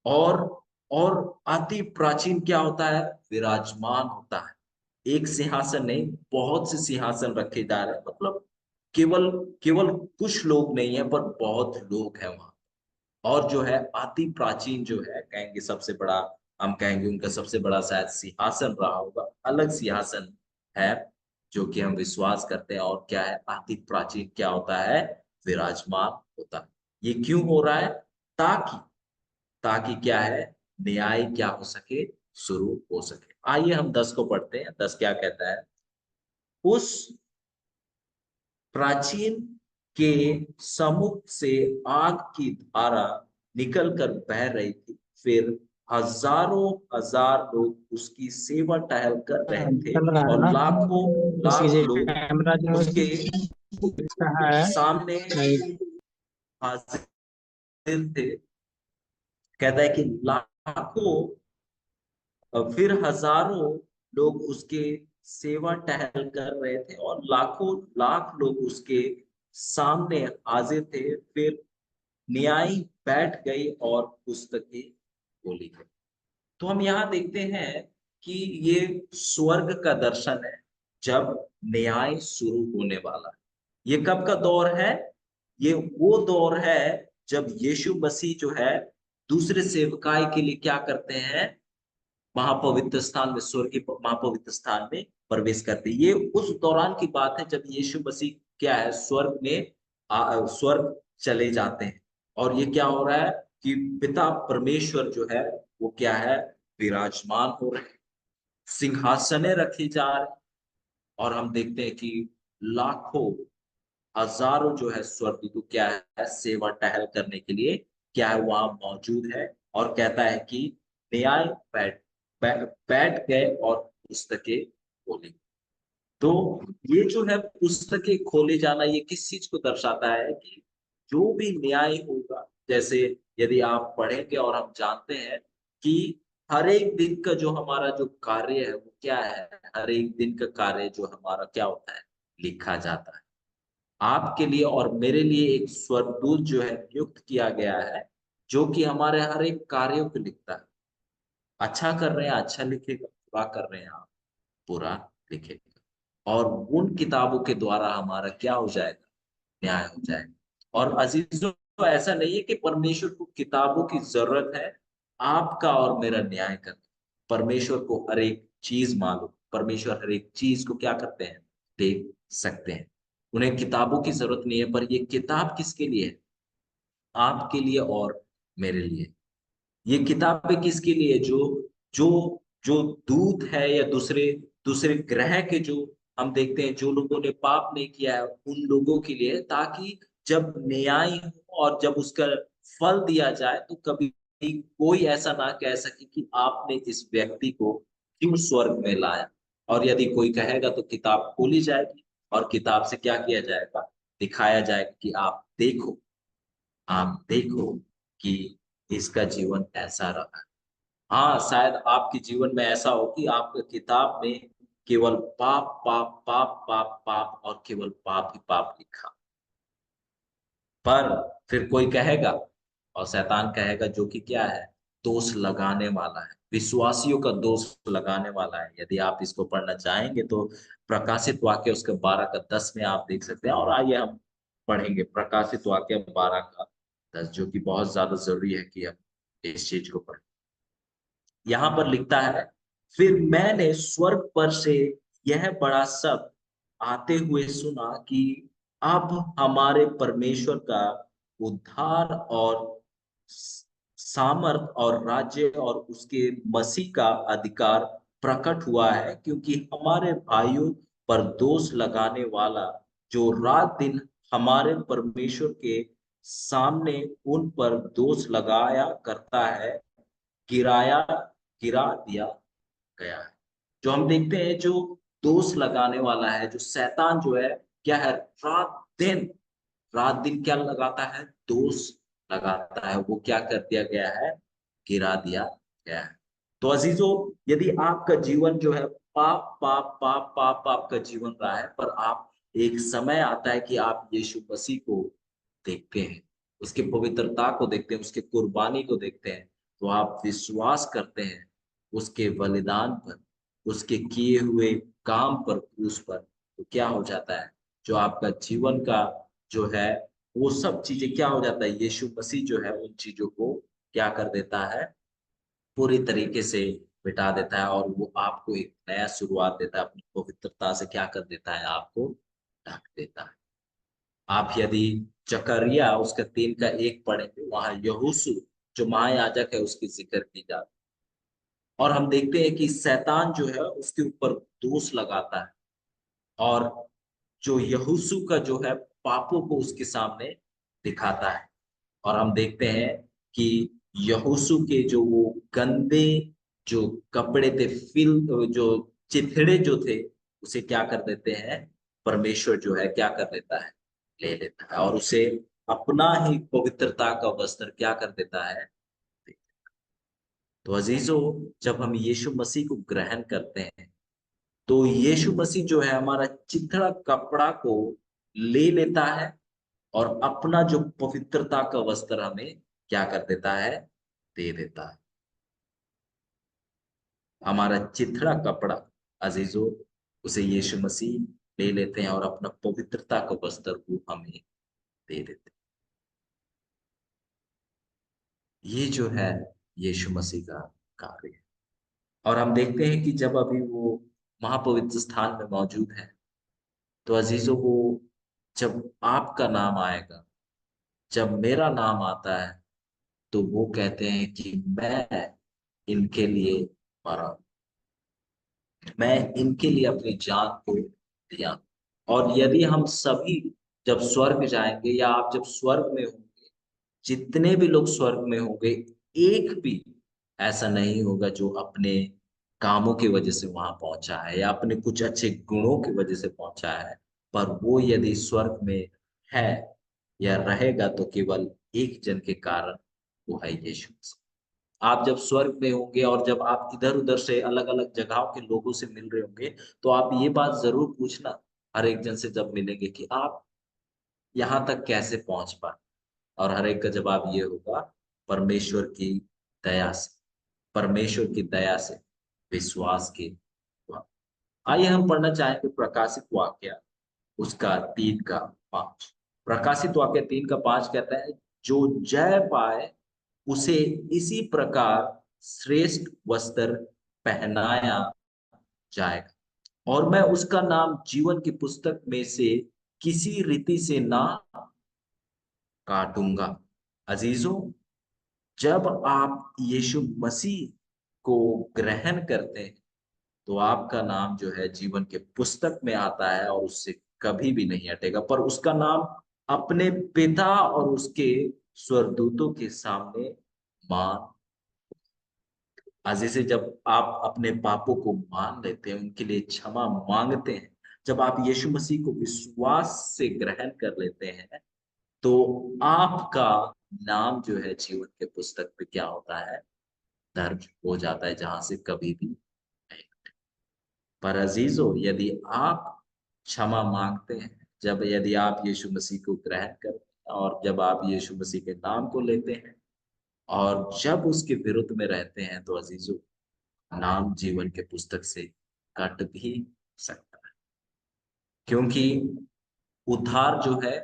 और और अति प्राचीन क्या होता है, विराजमान होता है। एक सिंहासन नहीं, बहुत से सिंहासन रखे जा रहे हैं, मतलब केवल केवल कुछ लोग नहीं है, पर बहुत लोग हैं वहां। और जो है अति प्राचीन जो है, कहेंगे सबसे बड़ा, हम कहेंगे उनका सबसे बड़ा शायद सिंहासन रहा होगा, अलग सिंहासन है जो कि हम विश्वास करते हैं। और क्या है, अति प्राचीन क्या होता है, विराजमान होता है। ये क्यों हो रहा है, ताकि ताकि क्या है, न्याय क्या हो सके, शुरू हो सके। आइए हम 10 को पढ़ते हैं। 10 क्या कहता है, उस प्राचीन के समुख से आग की धारा निकलकर बह रही थी। फिर हजारों हजार लोग उसकी सेवा टहल कर रहे थे, चल रहा है और ना। लाखों इसकी लाख जो लोग कैमरा जो उसके इसका है सामने नहीं। हाजिर थे। कहता है कि लाखों, फिर हजारों लोग उसके सेवा टहल कर रहे थे, और लाखों लाख लोग उसके सामने हाजिर थे। फिर न्यायी बैठ गई और पुस्तकें बोली गई। तो हम यहाँ देखते हैं कि ये स्वर्ग का दर्शन है, जब न्याय शुरू होने वाला है। ये कब का दौर है? ये वो दौर है जब यीशु मसीह जो है दूसरे सेवकाई के लिए क्या करते हैं, महापवित्र स्थान में, स्वर्गीय महापवित्र स्थान में प्रवेश करते हैं। ये उस दौरान की बात है जब यीशु मसीह क्या है, स्वर्ग में स्वर्ग चले जाते हैं। और ये क्या हो रहा है कि पिता परमेश्वर जो है वो क्या है, विराजमान हो रहे हैं, सिंहासने रखे जा रहे हैं। और हम देखते हैं कि लाखों हजारों जो है स्वर्गदूत क्या है, सेवा टहल करने के लिए क्या है वहां मौजूद है। और कहता है कि न्याय बैठ बैठ गए और पुस्तकें खोली। तो ये जो है पुस्तकें खोले जाना, ये किस चीज को दर्शाता है कि जो भी न्याय होगा, जैसे यदि आप पढ़ेंगे और हम जानते हैं कि हर एक दिन का जो हमारा जो कार्य है वो क्या है, हर एक दिन का कार्य जो हमारा क्या होता है, लिखा जाता है। आपके लिए और मेरे लिए एक स्वर्गदूत जो है नियुक्त किया गया है, जो कि हमारे हर एक कार्यों को लिखता है। अच्छा कर रहे हैं अच्छा लिखेगा, बुरा कर रहे हैं आप, बुरा लिखेगा। और उन किताबों के द्वारा हमारा क्या हो जाएगा, न्याय हो जाएगा। और अजीजों, ऐसा नहीं है कि परमेश्वर को किताबों की जरूरत है आपका और मेरा न्याय करने। परमेश्वर को हर एक चीज मालूम, परमेश्वर हर एक चीज को क्या करते हैं, देख सकते हैं। उन्हें किताबों की जरूरत नहीं है। पर ये किताब किसके लिए है? आपके लिए और मेरे लिए। ये किताबें किसके लिए? जो जो जो दूत है या दूसरे दूसरे ग्रह के जो हम देखते हैं, जो लोगों ने पाप नहीं किया है उन लोगों के लिए, ताकि जब न्याय हो और जब उसका फल दिया जाए तो कभी कोई ऐसा ना कह सके कि आपने इस व्यक्ति को क्यों स्वर्ग में लाया। और यदि कोई कहेगा तो किताब खोली जाएगी और किताब से क्या किया जाएगा, दिखाया जाएगा कि आप देखो कि इसका जीवन ऐसा रहा। हाँ, शायद आपके जीवन में ऐसा हो कि आपके किताब में केवल पाप पाप पाप पाप पाप और केवल पाप ही पाप लिखा। पर फिर कोई कहेगा, और शैतान कहेगा, जो कि क्या है, दोष लगाने वाला है, विश्वासियों का दोष लगाने वाला है। यदि आप इसको पढ़ना चाहेंगे तो प्रकाशित वाक्य उसके 12 का 10 में आप देख सकते हैं। और आइए हम पढ़ेंगे प्रकाशित वाक्य 12 का 10, जो कि बहुत ज्यादा जरूरी है कि हम इस चीज को पढ़ें। यहाँ पर लिखता है, फिर मैंने स्वर्ग पर से यह बड़ा शब्द आते हुए सुना कि अब हमारे परमेश्वर का उद्धार और सामर्थ और राज्य और उसके मसीह का अधिकार प्रकट हुआ है, क्योंकि हमारे भाइयों पर दोष लगाने वाला जो रात दिन हमारे परमेश्वर के सामने उन पर दोष लगाया करता है, गिराया गिरा दिया गया है। जो हम देखते हैं, जो दोष लगाने वाला है, जो शैतान जो है, क्या है, रात दिन क्या लगाता है, दोष लगाता है। वो क्या कर दिया गया है, गिरा दिया गया है। तो अजीजों, यदि आपका जीवन जो है पाप पाप पाप पाप पाप का जीवन रहा है, पर आप, एक समय आता है कि आप यीशु मसीह को देखते हैं, उसकी पवित्रता को देखते हैं, उसके कुर्बानी को देखते हैं, तो आप विश्वास करते हैं उसके बलिदान पर, उसके किए हुए काम पर, क्रूस पर। तो क्या हो जाता है, जो आपका जीवन का जो है वो सब चीजें क्या हो जाता है, यीशु मसीह जो है उन चीजों को क्या कर देता है, पूरी तरीके से मिटा देता है। और वो आपको एक नया शुरुआत देता है, अपनी पवित्रता से क्या कर देता है, आपको ढक देता है। आप यदि जकरिया उसका 3 का 1 पढ़ेंगे, वहां यहोशू जो महायाजक है उसकी जिक्र की जाती है। और हम देखते हैं कि शैतान जो है उसके ऊपर दोष लगाता है, और जो यहोशू का जो है पापों को उसके सामने दिखाता है। और हम देखते हैं कि यहोशू के जो वो गंदे जो कपड़े थे, फिल जो चिथड़े जो थे, उसे क्या कर देते हैं, परमेश्वर जो है क्या कर देता है, ले लेता है, और उसे अपना ही पवित्रता का वस्त्र क्या कर देता है। तो अजीजों, जब हम यीशु मसीह को ग्रहण करते हैं, तो यीशु मसीह जो है हमारा चिथड़ा कपड़ा को ले लेता है और अपना जो पवित्रता का वस्त्र हमें क्या कर देता है, दे देता है। हमारा चिथड़ा कपड़ा, अजीजों, उसे यीशु मसीह ले लेते हैं और अपना पवित्रता का वस्त्र वो हमें दे देते हैं। ये जो है यीशु मसीह का कार्य है। और हम देखते हैं कि जब अभी वो महापवित्र स्थान में मौजूद है, तो अजीजों, वो जब आपका नाम आएगा, जब मेरा नाम आता है, तो वो कहते हैं कि मैं इनके लिए मरा, मैं इनके लिए अपनी जान को दिया। और यदि हम सभी जब स्वर्ग जाएंगे, या आप जब स्वर्ग में होंगे, जितने भी लोग स्वर्ग में होंगे, एक भी ऐसा नहीं होगा जो अपने कामों की वजह से वहां पहुंचा है या अपने कुछ अच्छे गुणों की वजह से पहुंचा है। पर वो यदि स्वर्ग में है या रहेगा, तो केवल एक जन के कारण, वो है यीशु मसीह। आप जब स्वर्ग में होंगे और जब आप इधर उधर से अलग अलग जगहों के लोगों से मिल रहे होंगे, तो आप ये बात जरूर पूछना हर एक जन से जब मिलेंगे कि आप यहाँ तक कैसे पहुंच पाए। और हर एक का जवाब ये होगा, परमेश्वर की दया से, परमेश्वर की दया से, विश्वास के द्वारा। आइए हम पढ़ना चाहेंगे प्रकाशित वाक्य उसका 3 का 5। प्रकाशित वाक्य 3 का 5 कहता है, जो जय पाए उसे इसी प्रकार श्रेष्ठ वस्त्र पहनाया जाएगा, और मैं उसका नाम जीवन की पुस्तक में से किसी रीति से ना काटूंगा। अजीजों, जब आप यीशु मसीह को ग्रहण करते हैं, तो आपका नाम जो है जीवन के पुस्तक में आता है और उससे कभी भी नहीं हटेगा। पर उसका नाम अपने पिता और उसके स्वर्गदूतों के सामने मान, आज से जब आप अपने पापों को मान लेते हैं, उनके लिए क्षमा मांगते हैं, जब आप यीशु मसीह को विश्वास से ग्रहण कर लेते हैं, तो आपका नाम जो है जीवन के पुस्तक पे क्या होता है, दर्ज हो जाता है, जहां से कभी भी नहीं। पर अजीजों, यदि आप क्षमा मांगते हैं, जब यदि आप यीशु मसीह को ग्रहण करते हैं और जब आप यीशु मसीह के नाम को लेते हैं और जब उसके विरुद्ध में रहते हैं, तो अजीजों, नाम जीवन के पुस्तक से कट भी सकता है। क्योंकि उद्धार जो है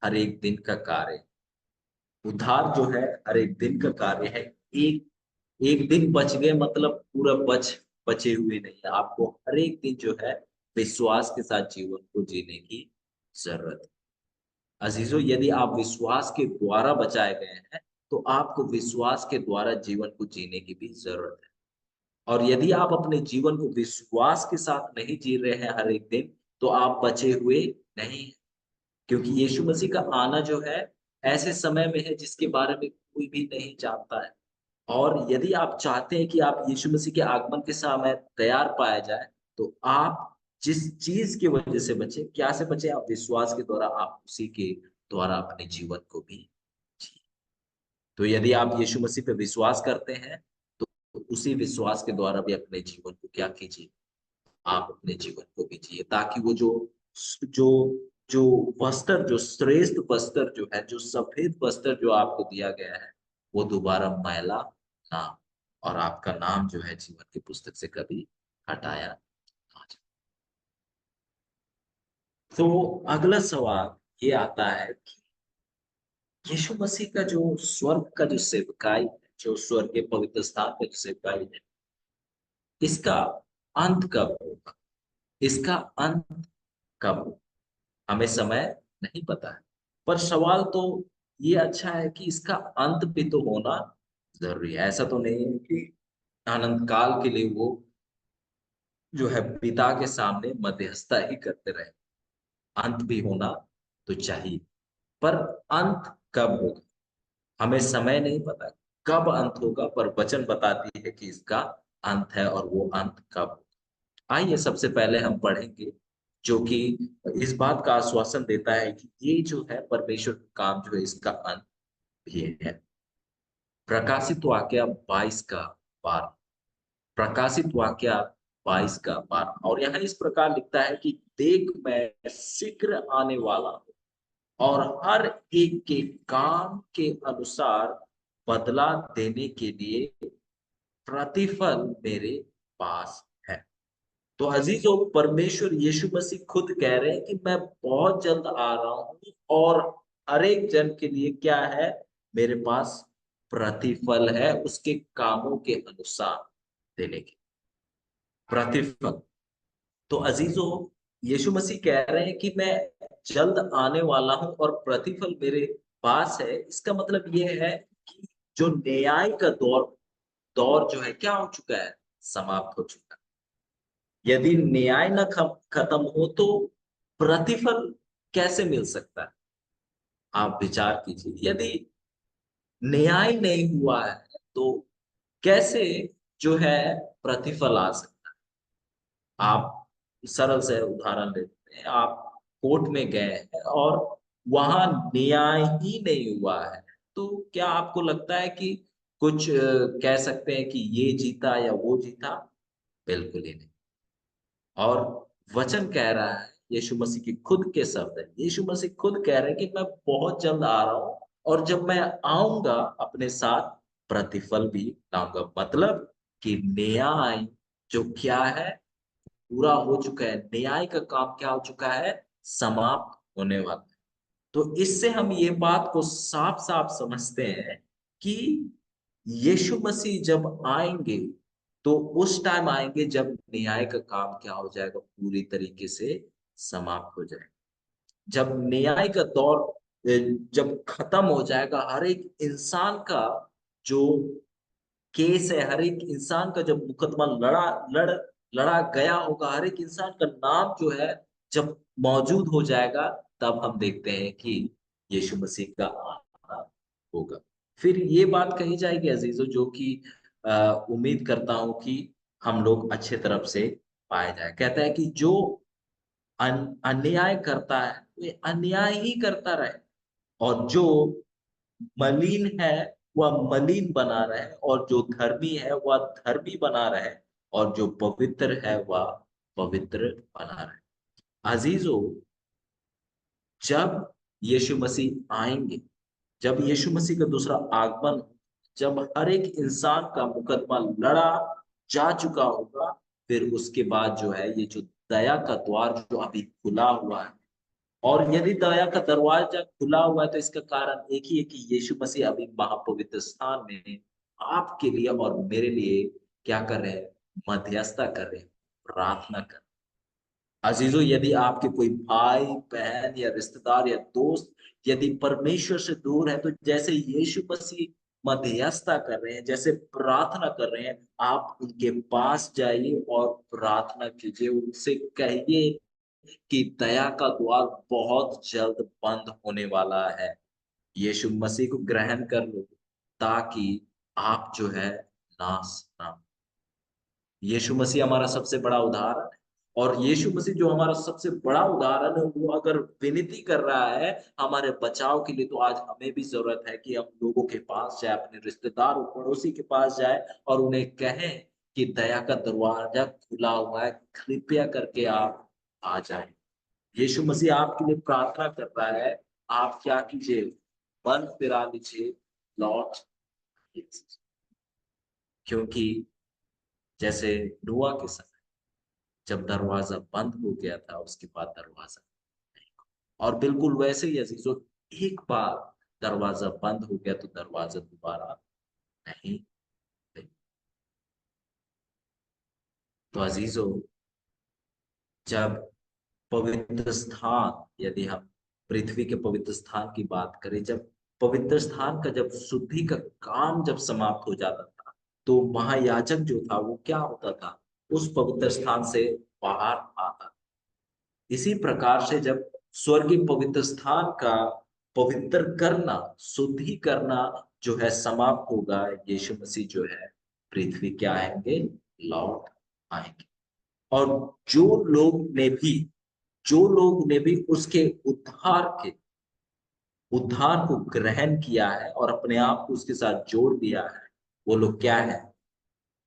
हर एक दिन का कार्य, उद्धार जो है हर एक दिन का कार्य है। एक एक दिन बच गए मतलब पूरा बचे हुए नहीं है। आपको हर एक दिन जो है विश्वास के साथ जीवन को जीने की जरूरत है। अजीजों, यदि आप विश्वास के द्वारा बचाए गए हैं, तो आपको विश्वास के द्वारा जीवन को जीने की भी जरूरत है। और यदि आप अपने जीवन को विश्वास के साथ नहीं जी रहे हैं हर एक दिन, तो आप बचे हुए नहीं हैं। क्योंकि यीशु मसीह का आना जो है ऐसे समय में है जिसके बारे में कोई भी नहीं जानता है। और यदि आप चाहते हैं कि आप यीशु मसीह के आगमन के समय तैयार पाया जाए, तो आप जिस चीज की वजह से बचे, क्या से बचे, आप विश्वास के द्वारा, आप उसी के द्वारा अपने जीवन को भी जिए। तो यदि आप यीशु मसीह पे विश्वास करते हैं, तो उसी विश्वास के द्वारा भी अपने जीवन को क्या कीजिए, आप अपने जीवन को भी जिए, ताकि वो जो जो वस्त्र, जो श्रेष्ठ वस्त्र जो है, जो सफेद वस्त्र जो आपको दिया गया है, वो दोबारा मैला ना हो, और आपका नाम जो है जीवन की पुस्तक से कभी हटाया ना जाए। तो अगला सवाल ये आता है कि यीशु मसीह का जो स्वर्ग का जो सेवकाई है, जो स्वर्ग के पवित्र स्थान पे जो सेवकाई है, इसका अंत कब होगा, इसका अंत कब होगा? हमें समय नहीं पता है। पर सवाल तो ये अच्छा है कि इसका अंत भी तो होना जरूरी है। ऐसा तो नहीं है कि अनंत काल के लिए वो जो है पिता के सामने मध्यस्थता ही करते रहे। अंत भी होना तो चाहिए, पर अंत कब होगा हमें समय नहीं पता, कब अंत होगा, पर वचन बताती है कि इसका अंत है, और वो अंत कब होगा। आइए सबसे पहले हम पढ़ेंगे, जो कि इस बात का आश्वासन देता है कि ये जो है परमेश्वर का काम जो है, इसका अंत भी है। प्रकाशित वाक्य 22 का 12। प्रकाशित वाक्य 22 का 12, और यहाँ इस प्रकार लिखता है कि देख, मैं शीघ्र आने वाला हूँ, और हर एक के काम के अनुसार बदला देने के लिए प्रतिफल मेरे पास है। तो अजीजों, परमेश्वर यीशु मसीह खुद कह रहे हैं कि मैं बहुत जल्द आ रहा हूं, और हर एक जन के लिए क्या है, मेरे पास प्रतिफल है उसके कामों के अनुसार देने के। प्रतिफल। तो अजीजों, यीशु मसीह कह रहे हैं कि मैं जल्द आने वाला हूं और प्रतिफल मेरे पास है। इसका मतलब यह है कि जो न्याय का दौर दौर जो है क्या हो चुका है, समाप्त हो चुका है। यदि न्याय न खत्म हो तो प्रतिफल कैसे मिल सकता है? आप विचार कीजिए, यदि न्याय नहीं हुआ है तो कैसे जो है प्रतिफल आ सकता है? आप सरल से उदाहरण लेते हैं, आप कोर्ट में गए हैं और वहां न्याय ही नहीं हुआ है, तो क्या आपको लगता है कि कुछ कह सकते हैं कि ये जीता या वो जीता? बिल्कुल ही नहीं। और वचन कह रहा है, यीशु मसीह की खुद के शब्द है, यीशु मसीह खुद कह रहे हैं कि मैं बहुत जल्द आ रहा हूं, और जब मैं आऊंगा अपने साथ प्रतिफल भी लाऊंगा। मतलब कि न्याय जो क्या है, पूरा हो चुका है। न्याय का काम क्या हो चुका है, समाप्त होने वाला है। तो इससे हम ये बात को साफ साफ समझते हैं कि यीशु मसीह जब आएंगे तो उस टाइम आएंगे जब न्याय का काम क्या हो जाएगा, पूरी तरीके से समाप्त हो जाएगा। जब न्याय का दौर जब खत्म हो जाएगा, हर एक इंसान का जो केस है, हर एक इंसान का जब मुकदमा लड़ा गया होगा, हर एक इंसान का नाम जो है जब मौजूद हो जाएगा, तब हम देखते हैं कि यीशु मसीह का आना होगा। फिर ये बात कही जाएगी अजीजों, जो कि उम्मीद करता हूं कि हम लोग अच्छे तरफ से पाए जाए। कहता है कि जो अन्याय करता है वे अन्याय ही करता रहे, और जो मलिन है वह मलिन बना रहे, और जो धर्मी है वह धर्मी बना रहे, और जो पवित्र है वह पवित्र बना रहे। अजीजों, जब यीशु मसीह आएंगे, जब यीशु मसीह का दूसरा आगमन, जब हर एक इंसान का मुकदमा लड़ा जा चुका होगा, फिर उसके बाद जो है ये जो दया का द्वार जो अभी खुला हुआ है, और यदि दया का दरवाजा खुला हुआ है तो इसका कारण एक ही है कि यीशु मसीह अभी महापवित्र स्थान में आपके लिए और मेरे लिए क्या कर रहे हैं, मध्यस्थता कर रहे हैं, प्रार्थना कर रहे हैं। अजीजों, यदि आपके कोई भाई बहन या रिश्तेदार या दोस्त यदि परमेश्वर से दूर है, तो जैसे यीशु मसीह मध्यस्थता कर रहे हैं, जैसे प्रार्थना कर रहे हैं, आप उनके पास जाइए और प्रार्थना कीजिए, उनसे कहिए कि दया का द्वार बहुत जल्द बंद होने वाला है। यीशु मसीह को ग्रहण कर लो ताकि आप जो है नाश ना हो। यीशु मसीह हमारा सबसे बड़ा उदाहरण है, और यीशु मसीह जो हमारा सबसे बड़ा उदाहरण है, वो अगर विनती कर रहा है हमारे बचाव के लिए, तो आज हमें भी जरूरत है कि हम लोगों के पास जाए, अपने रिश्तेदार और पड़ोसी के पास जाए, और उन्हें कहें कि दया का दरवाजा खुला हुआ है, कृपया करके आप आ जाए। यीशु मसीह आपके लिए प्रार्थना कर रहा है। आप क्या कीजिए, मन फिरा लीजिए, लौट आइए। क्योंकि जैसे नूह के समय जब दरवाजा बंद हो गया था, उसके बाद दरवाजा नहीं खुला। और बिल्कुल वैसे ही अजीजों, एक बार दरवाजा बंद हो गया तो दरवाजा दोबारा नहीं खुलेगा। तो अजीजों, जब पवित्र स्थान, यदि हम पृथ्वी के पवित्र स्थान की बात करें, जब पवित्र स्थान का जब शुद्धि का काम जब समाप्त हो जाता था, तो महायाजक जो था वो क्या होता था, उस पवित्र स्थान से बाहर आता। इसी प्रकार से जब स्वर्गीय पवित्र स्थान का पवित्र करना, शुद्धि करना जो है समाप्त होगा, यीशु मसीह जो है पृथ्वी क्या आएंगे, लौट आएंगे। और जो लोग ने भी जो लोग ने भी उसके उद्धार को ग्रहण किया है और अपने आप को उसके साथ जोड़ दिया है, वो लोग क्या है,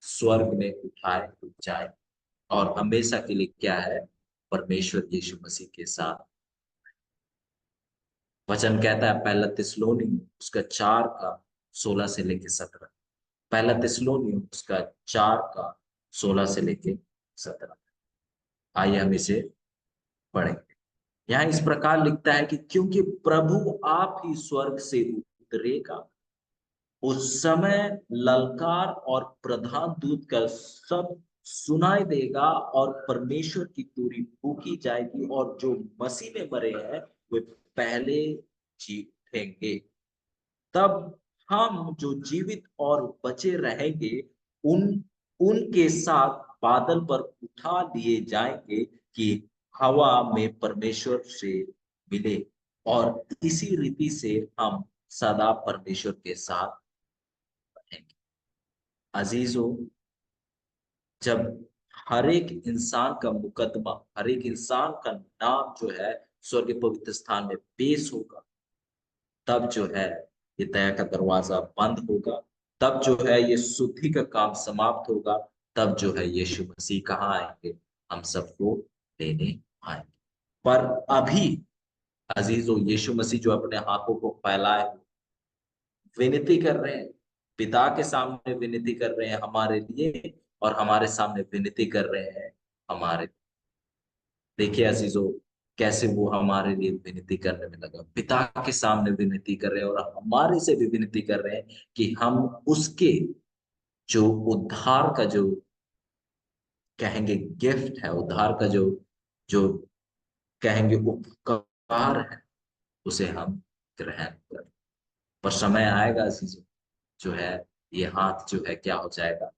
स्वर्ग में उठाए जाए, और हमेशा के लिए क्या है, परमेश्वर यीशु मसीह के साथ। वचन कहता है पहला थिस्सलुनी उसका 4 का 16 से लेके 17। पहला थिस्सलुनी उसका 4 का 16 से लेके 17। आइए हम इसे पढ़ेंगे। यहाँ इस प्रकार लिखता है कि क्योंकि प्रभु आप ही स्वर्ग से उतरेगा, उस समय ललकार और प्रधान दूत का सब सुनाई देगा, और परमेश्वर की तुरही फूंकी जाएगी, और जो मसीह में मरे हैं वे पहले जी उठेंगे। तब हम जो जीवित और बचे रहेंगे उन उनके साथ बादल पर उठा लिए जाएंगे कि हवा में परमेश्वर से मिले, और इसी रीति से हम सदा परमेश्वर के साथ रहेंगे। अजीजों, जब हर एक इंसान का मुकदमा, हर एक इंसान का नाम जो है स्वर्ग पवित्र स्थान में पेश होगा, तब जो है ये दया का दरवाजा बंद होगा, तब जो है ये शुद्धि का काम समाप्त होगा, तब जो है यीशु मसीह कहाँ आएंगे, हम सबको लेने आएंगे। पर अभी अजीजों, यीशु मसीह जो अपने हाथों को फैलाए विनती कर रहे हैं, पिता के सामने विनती कर रहे हैं हमारे लिए, और हमारे सामने विनती कर रहे हैं हमारे। देखिए अजीजों, कैसे वो हमारे लिए विनती करने में लगा, पिता के सामने विनती कर रहे हैं, और हमारे से भी विनती कर रहे हैं कि हम उसके जो उद्धार का जो कहेंगे गिफ्ट है, उद्धार का जो जो कहेंगे उपकार है, उसे हम ग्रहण करें। पर समय आएगा अजीजों, जो है ये हाथ जो है क्या हो जाएगा,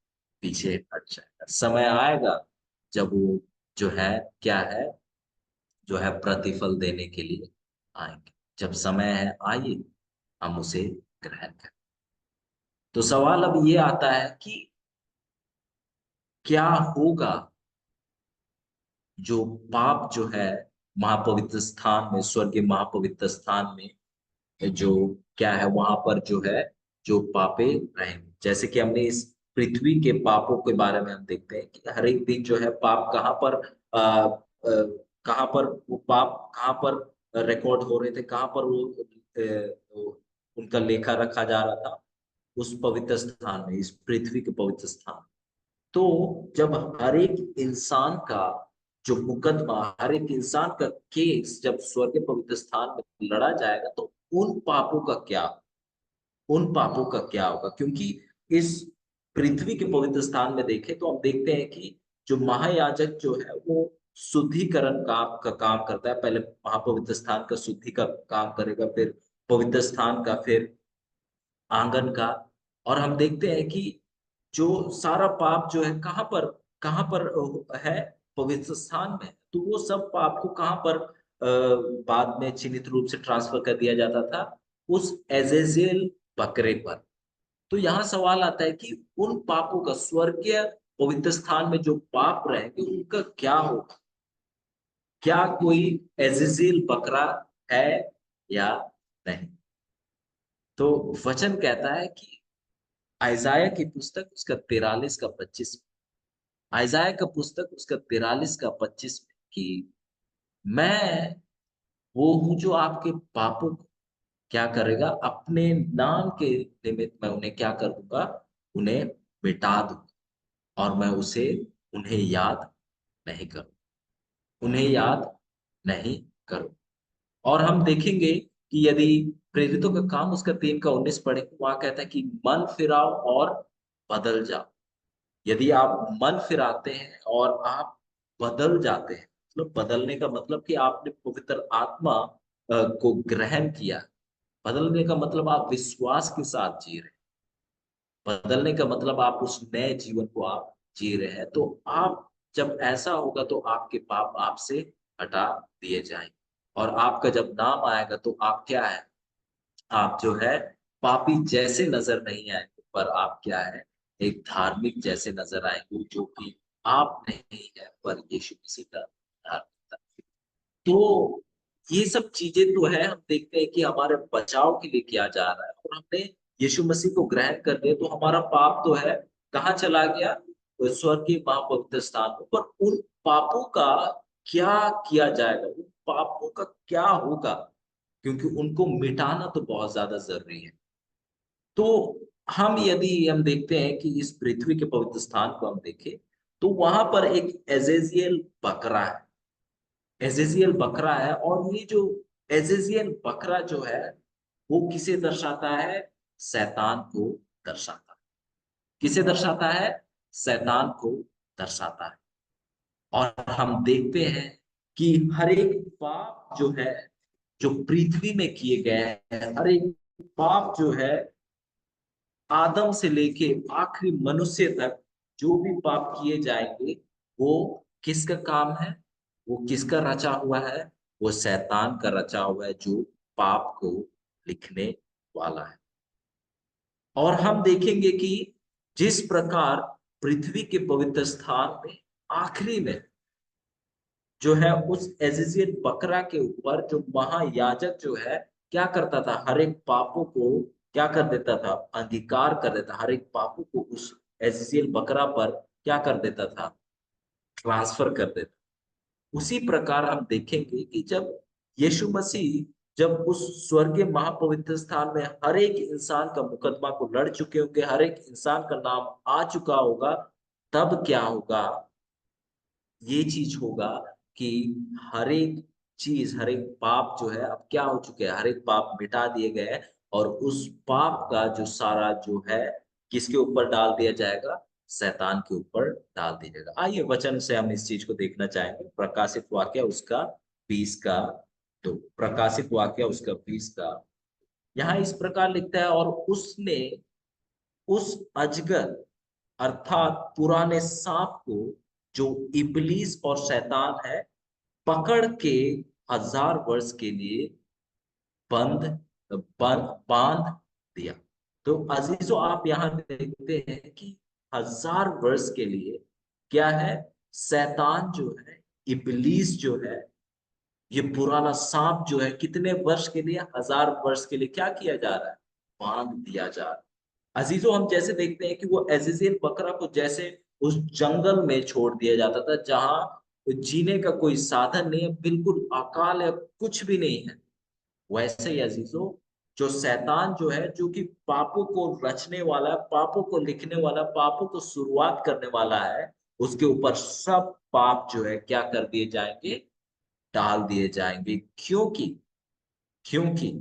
पीछे हट जाएगा। समय आएगा जब वो जो है क्या है, जो है प्रतिफल देने के लिए आएंगे। जब समय है, आइए हम उसे ग्रहण करें। तो सवाल अब ये आता है कि क्या होगा जो पाप जो है महापवित्र स्थान में, स्वर्गीय महापवित्र स्थान में जो क्या है, वहां पर जो है जो पापे रहेंगे। जैसे कि हमने इस पृथ्वी के पापों के बारे में हम देखते हैं कि हर एक दिन जो है पाप कहाँ पर कहाँ पर वो पाप कहाँ पर रिकॉर्ड हो रहे थे, कहाँ पर वो उनका लेखा रखा जा रहा था, उस पवित्र स्थान में, इस पृथ्वी के पवित्र स्थान। तो जब हर एक इंसान का जो मुकदमा, हर एक इंसान का केस जब स्वर्ग के पवित्र स्थान में लड़ा जाएगा, तो उन पापों का क्या, उन पापों का क्या होगा? क्योंकि इस पृथ्वी के पवित्र स्थान में देखें तो हम देखते हैं कि जो महायाजक जो है वो शुद्धिकरण का काम करता है। पहले महापवित्र स्थान का शुद्धि का काम करेगा, फिर पवित्र स्थान का, फिर आंगन का। और हम देखते हैं कि जो सारा पाप जो है कहाँ पर है, पवित्र स्थान में। तो वो सब पाप को कहाँ पर बाद में चिन्हित रूप से ट्रांसफर कर दिया जाता था, उस एजेजेल बकरे पर। तो यहाँ सवाल आता है कि उन पापों का, स्वर्गीय पवित्र स्थान में जो पाप रहेंगे उनका क्या होगा? क्या कोई एजेजेल बकरा है या नहीं? तो वचन कहता है कि आइजाया की पुस्तक उसका 43 का 25, आइजाया का पुस्तक उसका 43 का 25 में कि मैं वो हूं जो आपके पापों को क्या करेगा, अपने नाम के निमित्त मैं उन्हें क्या कर दूंगा, उन्हें मिटा दूंगा, और मैं उसे उन्हें याद नहीं करूं, उन्हें याद नहीं करूं। और हम देखेंगे कि यदि प्रेरितों का काम उसका 3 का 19 पढ़े, वहां कहता है कि मन फिराओ और बदल जाओ। यदि आप मन फिराते हैं और आप बदल जाते हैं, मतलब बदलने का मतलब कि आपने पवित्र आत्मा को ग्रहण किया। बदलने का मतलब आप विश्वास के साथ जी रहे हैं। बदलने का मतलब आप उस नए जीवन को आप जी रहे हैं। तो आप जब ऐसा होगा तो आपके पाप आपसे हटा दिए जाएंगे, और आपका जब नाम आएगा तो आप क्या है, आप जो है पापी जैसे नजर नहीं आएंगे, पर आप क्या है, एक धार्मिक जैसे नजर आएंगे, जो कि आप नहीं है पर यीशु मसीह का धार्मिकता। तो ये सब चीजें तो है, हम देखते हैं कि हमारे बचाव के लिए किया जा रहा है, और हमने यीशु मसीह को ग्रहण कर लिया तो हमारा पाप तो है कहाँ चला गया, तो स्वर्ग के महापवित्र स्थान में। पर उन पापों का क्या किया जाएगा, उन पापों का क्या होगा? क्योंकि उनको मिटाना तो बहुत ज्यादा जरूरी है। तो हम यदि हम देखते हैं कि इस पृथ्वी के पवित्र स्थान को हम देखें, तो वहां पर एक एजेजियल बकरा है, एजेजियल बकरा है। और ये जो एजेजियल बकरा जो है वो किसे दर्शाता है? शैतान को दर्शाता है। किसे दर्शाता है? शैतान को दर्शाता है। और हम देखते हैं कि हर एक पाप जो है, जो पृथ्वी में किए गए हैं, हर एक पाप जो है, आदम से लेके आखिरी मनुष्य तक जो भी पाप किए जाएंगे, वो किसका काम है? वो किसका रचा हुआ है? वो शैतान का रचा हुआ है, जो पाप को लिखने वाला है। और हम देखेंगे कि जिस प्रकार पृथ्वी के पवित्र स्थान में आखिरी में जो है उस एजिजियन बकरा के ऊपर जो महायाजक जो है क्या करता था, हर एक पापों को क्या कर देता था? अंगीकार कर देता, हर एक पापों को उस एजिजियन बकरा पर क्या कर देता था? ट्रांसफर कर देता। उसी प्रकार हम देखेंगे कि जब यीशु मसीह जब उस स्वर्गीय महापवित्र स्थान में हर एक इंसान का मुकदमा को लड़ चुके होंगे, हर एक इंसान का नाम आ चुका होगा, तब क्या होगा? ये चीज होगा कि हर एक चीज, हर एक पाप जो है अब क्या हो चुके हैं, हर एक पाप मिटा दिए गए हैं। और उस पाप का जो सारा जो है किसके ऊपर डाल दिया जाएगा? शैतान के ऊपर डाल दिया जाएगा। आइए वचन से हम इस चीज को देखना चाहेंगे। प्रकाशित वाक्य उसका 20 का 2, प्रकाशित वाक्य उसका 20 का, यहाँ इस प्रकार लिखता है, और उसने उस अजगर अर्थात पुराने सांप को, जो इबलीस और शैतान है, पकड़ के 1000 वर्ष के लिए बंद बंद बांध दिया। तो अजीजों, आप यहाँ देखते हैं कि 1000 वर्ष के लिए क्या है? शैतान जो है, इबलीस जो है, ये पुराना सांप जो है, कितने वर्ष के लिए? 1000 वर्ष के लिए क्या किया जा रहा है? बांध दिया जा रहा है। अजीजों, हम जैसे देखते हैं कि वो एजिजियन बकरा को जैसे उस जंगल में छोड़ दिया जाता था, जहां जीने का कोई साधन नहीं है, बिल्कुल अकाल है, कुछ भी नहीं है। वैसे ही अजीजों, जो शैतान जो है, जो कि पापों को रचने वाला, पापों को लिखने वाला, पापों को शुरुआत करने वाला है, उसके ऊपर सब पाप जो है क्या कर दिए जाएंगे? डाल दिए जाएंगे। क्योंकि क्योंकि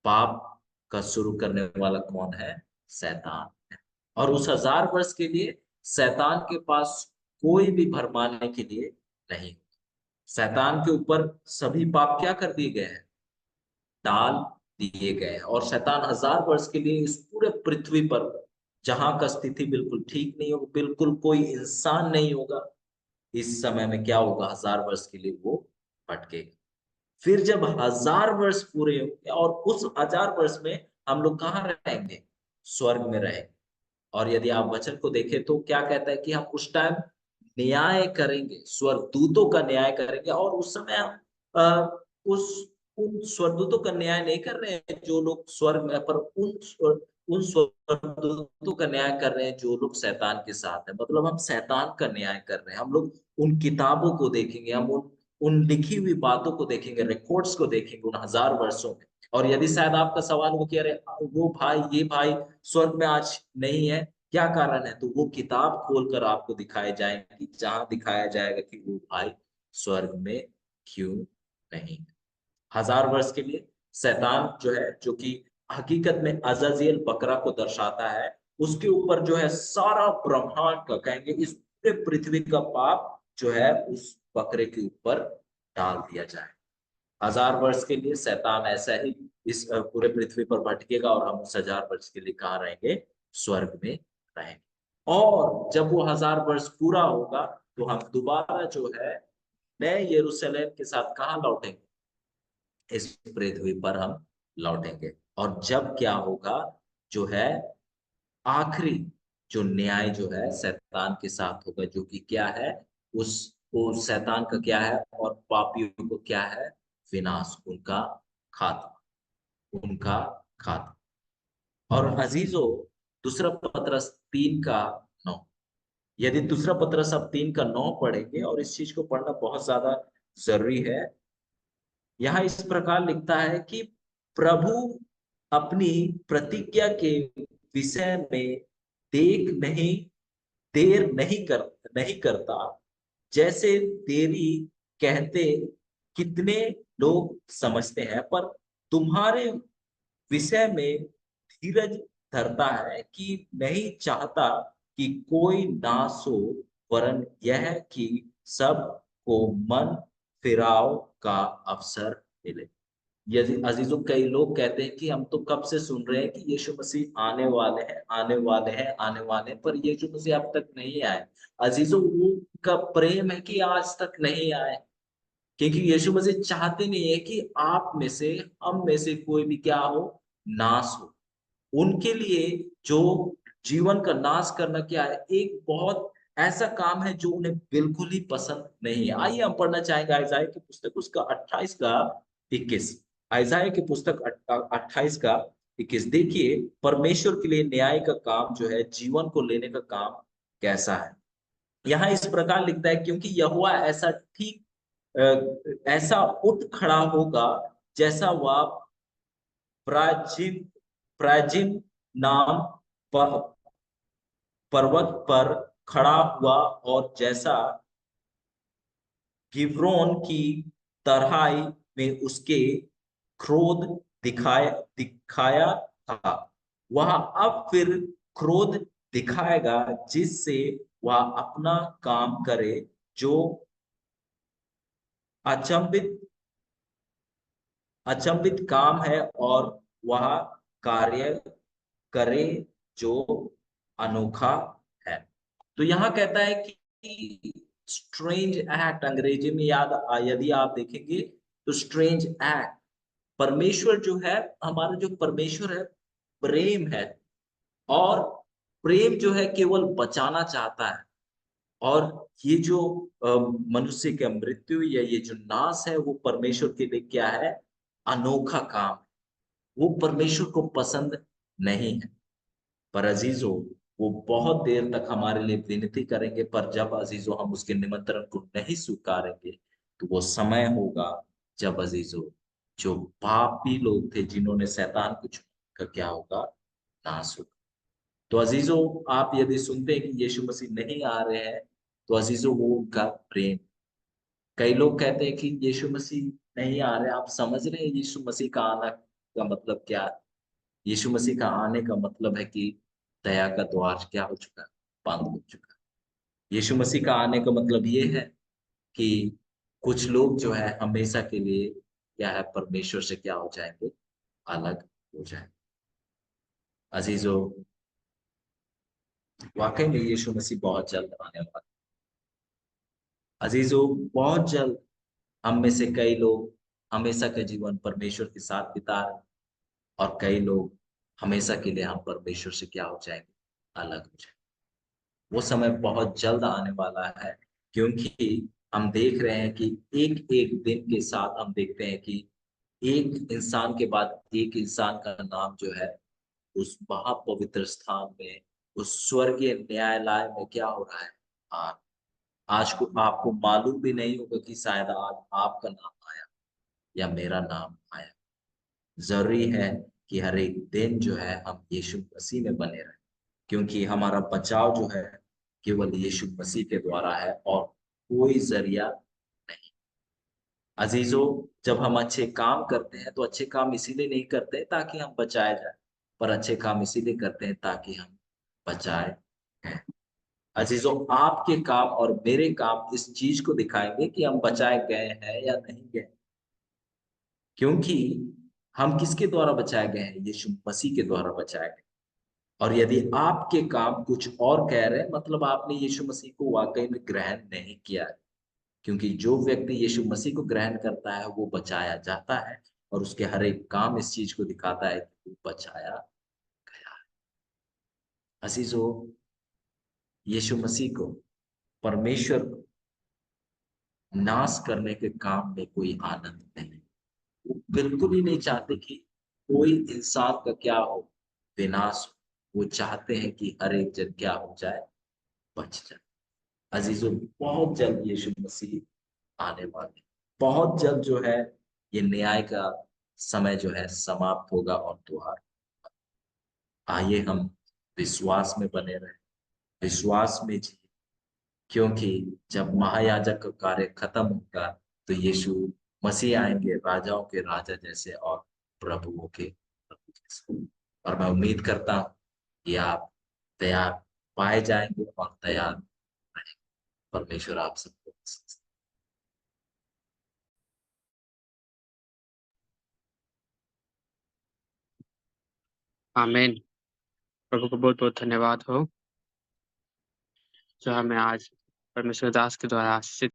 पाप का शुरू करने वाला कौन है? शैतान है। और उस 1000 वर्ष के लिए शैतान के पास कोई भी भरमाने के लिए नहीं। शैतान के ऊपर सभी पाप क्या कर दिए गए हैं? डाल दिए गए हैं। और शैतान 1000 वर्ष के लिए इस पूरे पृथ्वी पर, जहां का स्थिति बिल्कुल ठीक नहीं होगा, बिल्कुल कोई इंसान नहीं होगा, इस समय में क्या होगा? 1000 वर्ष के लिए वो भटकेगा। फिर जब 1000 वर्ष पूरे होंगे, और उस 1000 वर्ष में हम लोग कहाँ रहेंगे? स्वर्ग में रहेंगे। और यदि आप वचन को देखें तो क्या कहता है कि हम उस टाइम न्याय करेंगे, स्वर्गदूतों का न्याय करेंगे। और उस समय हम उस उन स्वर्गदूतों का न्याय नहीं कर रहे हैं जो लोग स्वर्ग में, पर उन स्वर्गदूतों का न्याय कर रहे हैं जो लोग शैतान के साथ है। मतलब हम शैतान का न्याय कर रहे हैं। हम लोग उन किताबों को देखेंगे, हम उन लिखी हुई बातों को देखेंगे, रिकॉर्ड्स को देखेंगे उन 1000 वर्षों में। और यदि शायद आपका सवाल हो कि अरे वो भाई, ये भाई स्वर्ग में आज नहीं है, क्या कारण है? तो वो किताब खोलकर आपको दिखाए जाएंगी, जहां दिखाया जाएगा कि वो भाई स्वर्ग में क्यों नहीं है। 1000 वर्ष के लिए शैतान जो है, जो कि हकीकत में अजाजियल बकरा को दर्शाता है, उसके ऊपर जो है सारा ब्रह्मांड का, कहेंगे इस पूरे पृथ्वी का पाप जो है उस बकरे के ऊपर डाल दिया जाए। 1000 वर्ष के लिए शैतान ऐसा ही इस पूरे पृथ्वी पर भटकेगा, और हम उस 1000 वर्ष के लिए कहाँ रहेंगे? स्वर्ग में रहेंगे। और जब वो 1000 वर्ष पूरा होगा, तो हम दोबारा जो है नए यरूशलेम के साथ कहाँ लौटेंगे? इस पृथ्वी पर हम लौटेंगे। और जब क्या होगा? जो है आखिरी जो न्याय जो है शैतान के साथ होगा, जो कि क्या है? उस वो शैतान का क्या है और पापियों को क्या है? विनाश, उनका खात्मा, उनका खात्मा। और अजीजों, दूसरा पतरस 3 का 9, यदि दूसरा पतरस अब 3 का 9 पढ़ेंगे, और इस चीज को पढ़ना बहुत ज्यादा जरूरी है। यहाँ इस प्रकार लिखता है कि प्रभु अपनी प्रतिज्ञा के विषय में देख नहीं देर नहीं करता, जैसे देरी कहते कितने लोग समझते हैं, पर तुम्हारे विषय में धीरज धरता है कि नहीं चाहता कि कोई नाश हो, वरन यह कि सबको मन फिराव का अवसर मिले। यदि अजीजों, कई लोग कहते हैं कि हम तो कब से सुन रहे हैं कि यीशु मसीह आने वाले हैं, आने वाले हैं, आने वाले हैं, पर यीशु मसीह अब तक नहीं आए। अजीजों, वो का प्रेम है कि आज तक नहीं आए, क्योंकि यीशु मसीह चाहते नहीं है कि आप में से, हम में से कोई भी क्या हो, नाश हो। उनके लिए जो जीवन का नाश करना क्या है, एक बहुत ऐसा काम है जो उन्हें बिल्कुल ही पसंद नहीं है। आइए हम पढ़ना चाहेंगे आइजाया की पुस्तक, उसका 28 का 21। आइजाया की पुस्तक 28 का 21। देखिए परमेश्वर के लिए न्याय का काम जो है, जीवन को लेने का काम कैसा है। यहाँ इस प्रकार लिखता है, क्योंकि यहोवा ऐसा ठीक ऐसा उठ खड़ा होगा, जैसा वह प्राचीन प्राचीन नाम पर्वत पर खड़ा हुआ, और जैसा गिब्रोन की तराई में उसके क्रोध दिखाया था, वह अब फिर क्रोध दिखाएगा, जिससे वह अपना काम करे, जो अचंभित अचंभित काम है, और वह कार्य करे जो अनोखा है। तो यहाँ कहता है कि स्ट्रेंज एक्ट, अंग्रेजी में यदि आप देखेंगे तो स्ट्रेंज एक्ट, परमेश्वर जो है, हमारा जो परमेश्वर है, प्रेम है, और प्रेम जो है केवल बचाना चाहता है। और ये जो मनुष्य का मृत्यु या ये जो नाश है, वो परमेश्वर के लिए क्या है, अनोखा काम। वो परमेश्वर को पसंद नहीं है। पर अजीजों, वो बहुत देर तक हमारे लिए विनती करेंगे, पर जब अजीजों हम उसके निमंत्रण को नहीं स्वीकारेंगे, तो वो समय होगा जब अजीजों, जो पापी लोग थे, जिन्होंने शैतान को चुना, का क्या होगा, नाश होगा। तो अजीजों, आप यदि सुनते हैं कि यीशु मसीह नहीं आ रहे हैं, तो अजीजों वो उनका प्रेम। कई लोग कहते हैं कि यीशु मसीह नहीं आ रहे, आप समझ रहे हैं यीशु मसीह का आना का मतलब क्या है। यीशु मसीह का आने का मतलब है कि दया का द्वार क्या हो चुका है, बंद हो चुका है। यीशु मसीह का आने का मतलब ये है कि कुछ लोग जो है हमेशा के लिए क्या है, परमेश्वर से क्या हो जाएंगे, अलग हो जाएंगे। अजीजों, वाकई में यीशु मसीह बहुत जल्द आने वाला है। अजीजों, बहुत जल्द हम में से कई लोग हमेशा का जीवन परमेश्वर के साथ बिता रहे हैं, और कई लोग हमेशा के लिए हम परमेश्वर से क्या हो जाएंगे, अलग हो जाएंगे। वो समय बहुत जल्द आने वाला है, क्योंकि हम देख रहे हैं कि एक एक दिन के साथ हम देखते हैं कि एक इंसान के बाद एक इंसान का नाम जो है, उस महापवित्र स्थान में, उस स्वर्गीय न्यायालय में क्या हो रहा है, आज आज को आपको मालूम भी नहीं होगा कि शायद आज आपका नाम आया या मेरा नाम आया। जरूरी है कि हर एक दिन जो है हम यीशु मसीह में बने रहें, क्योंकि हमारा बचाव जो है केवल यीशु मसीह के द्वारा है, और कोई जरिया नहीं। अजीजों, जब हम अच्छे काम करते हैं, तो अच्छे काम इसीलिए नहीं करते हैं ताकि हम बचाए जाए, पर अच्छे काम इसीलिए करते हैं ताकि हम बचाए हैं। अजीजों, आपके काम और मेरे काम इस चीज को दिखाएंगे कि हम बचाए गए हैं या नहीं गए, क्योंकि हम किसके द्वारा बचाए गए हैं, यीशु मसीह के द्वारा बचाए गए। और यदि आपके काम कुछ और कह रहे हैं, मतलब आपने यीशु मसीह को वाकई में ग्रहण नहीं किया है, क्योंकि जो व्यक्ति यीशु मसीह को ग्रहण करता है वो बचाया जाता है, और उसके हर एक काम इस चीज को दिखाता है कि वो बचाया गया है। अजीजों, यीशु मसीह को, परमेश्वर को नाश करने के काम में कोई आनंद नहीं। वो बिल्कुल ही नहीं चाहते कि कोई इंसान का क्या हो, विनाश हो। वो चाहते हैं कि हर एक जन क्या हो जाए, बच जाए। अजीजों, बहुत जल्द यीशु मसीह आने वाले, बहुत जल्द जो है ये न्याय का समय जो है समाप्त होगा, और द्वार। आइए हम विश्वास में बने रहें, विश्वास में जिए, क्योंकि जब महायाजक का कार्य खत्म होगा तो यीशु मसीह आएंगे, राजाओं के राजा जैसे और प्रभुओं के प्रभु जैसे। और मैं उम्मीद करता हूँ कि आप तैयार पाए जाएंगे और तैयार रहेंगे। परमेश्वर आप सबको आमीन। प्रभु को बहुत बहुत धन्यवाद हो जो हमें आज परमेश्वर दास के द्वारा आशीषित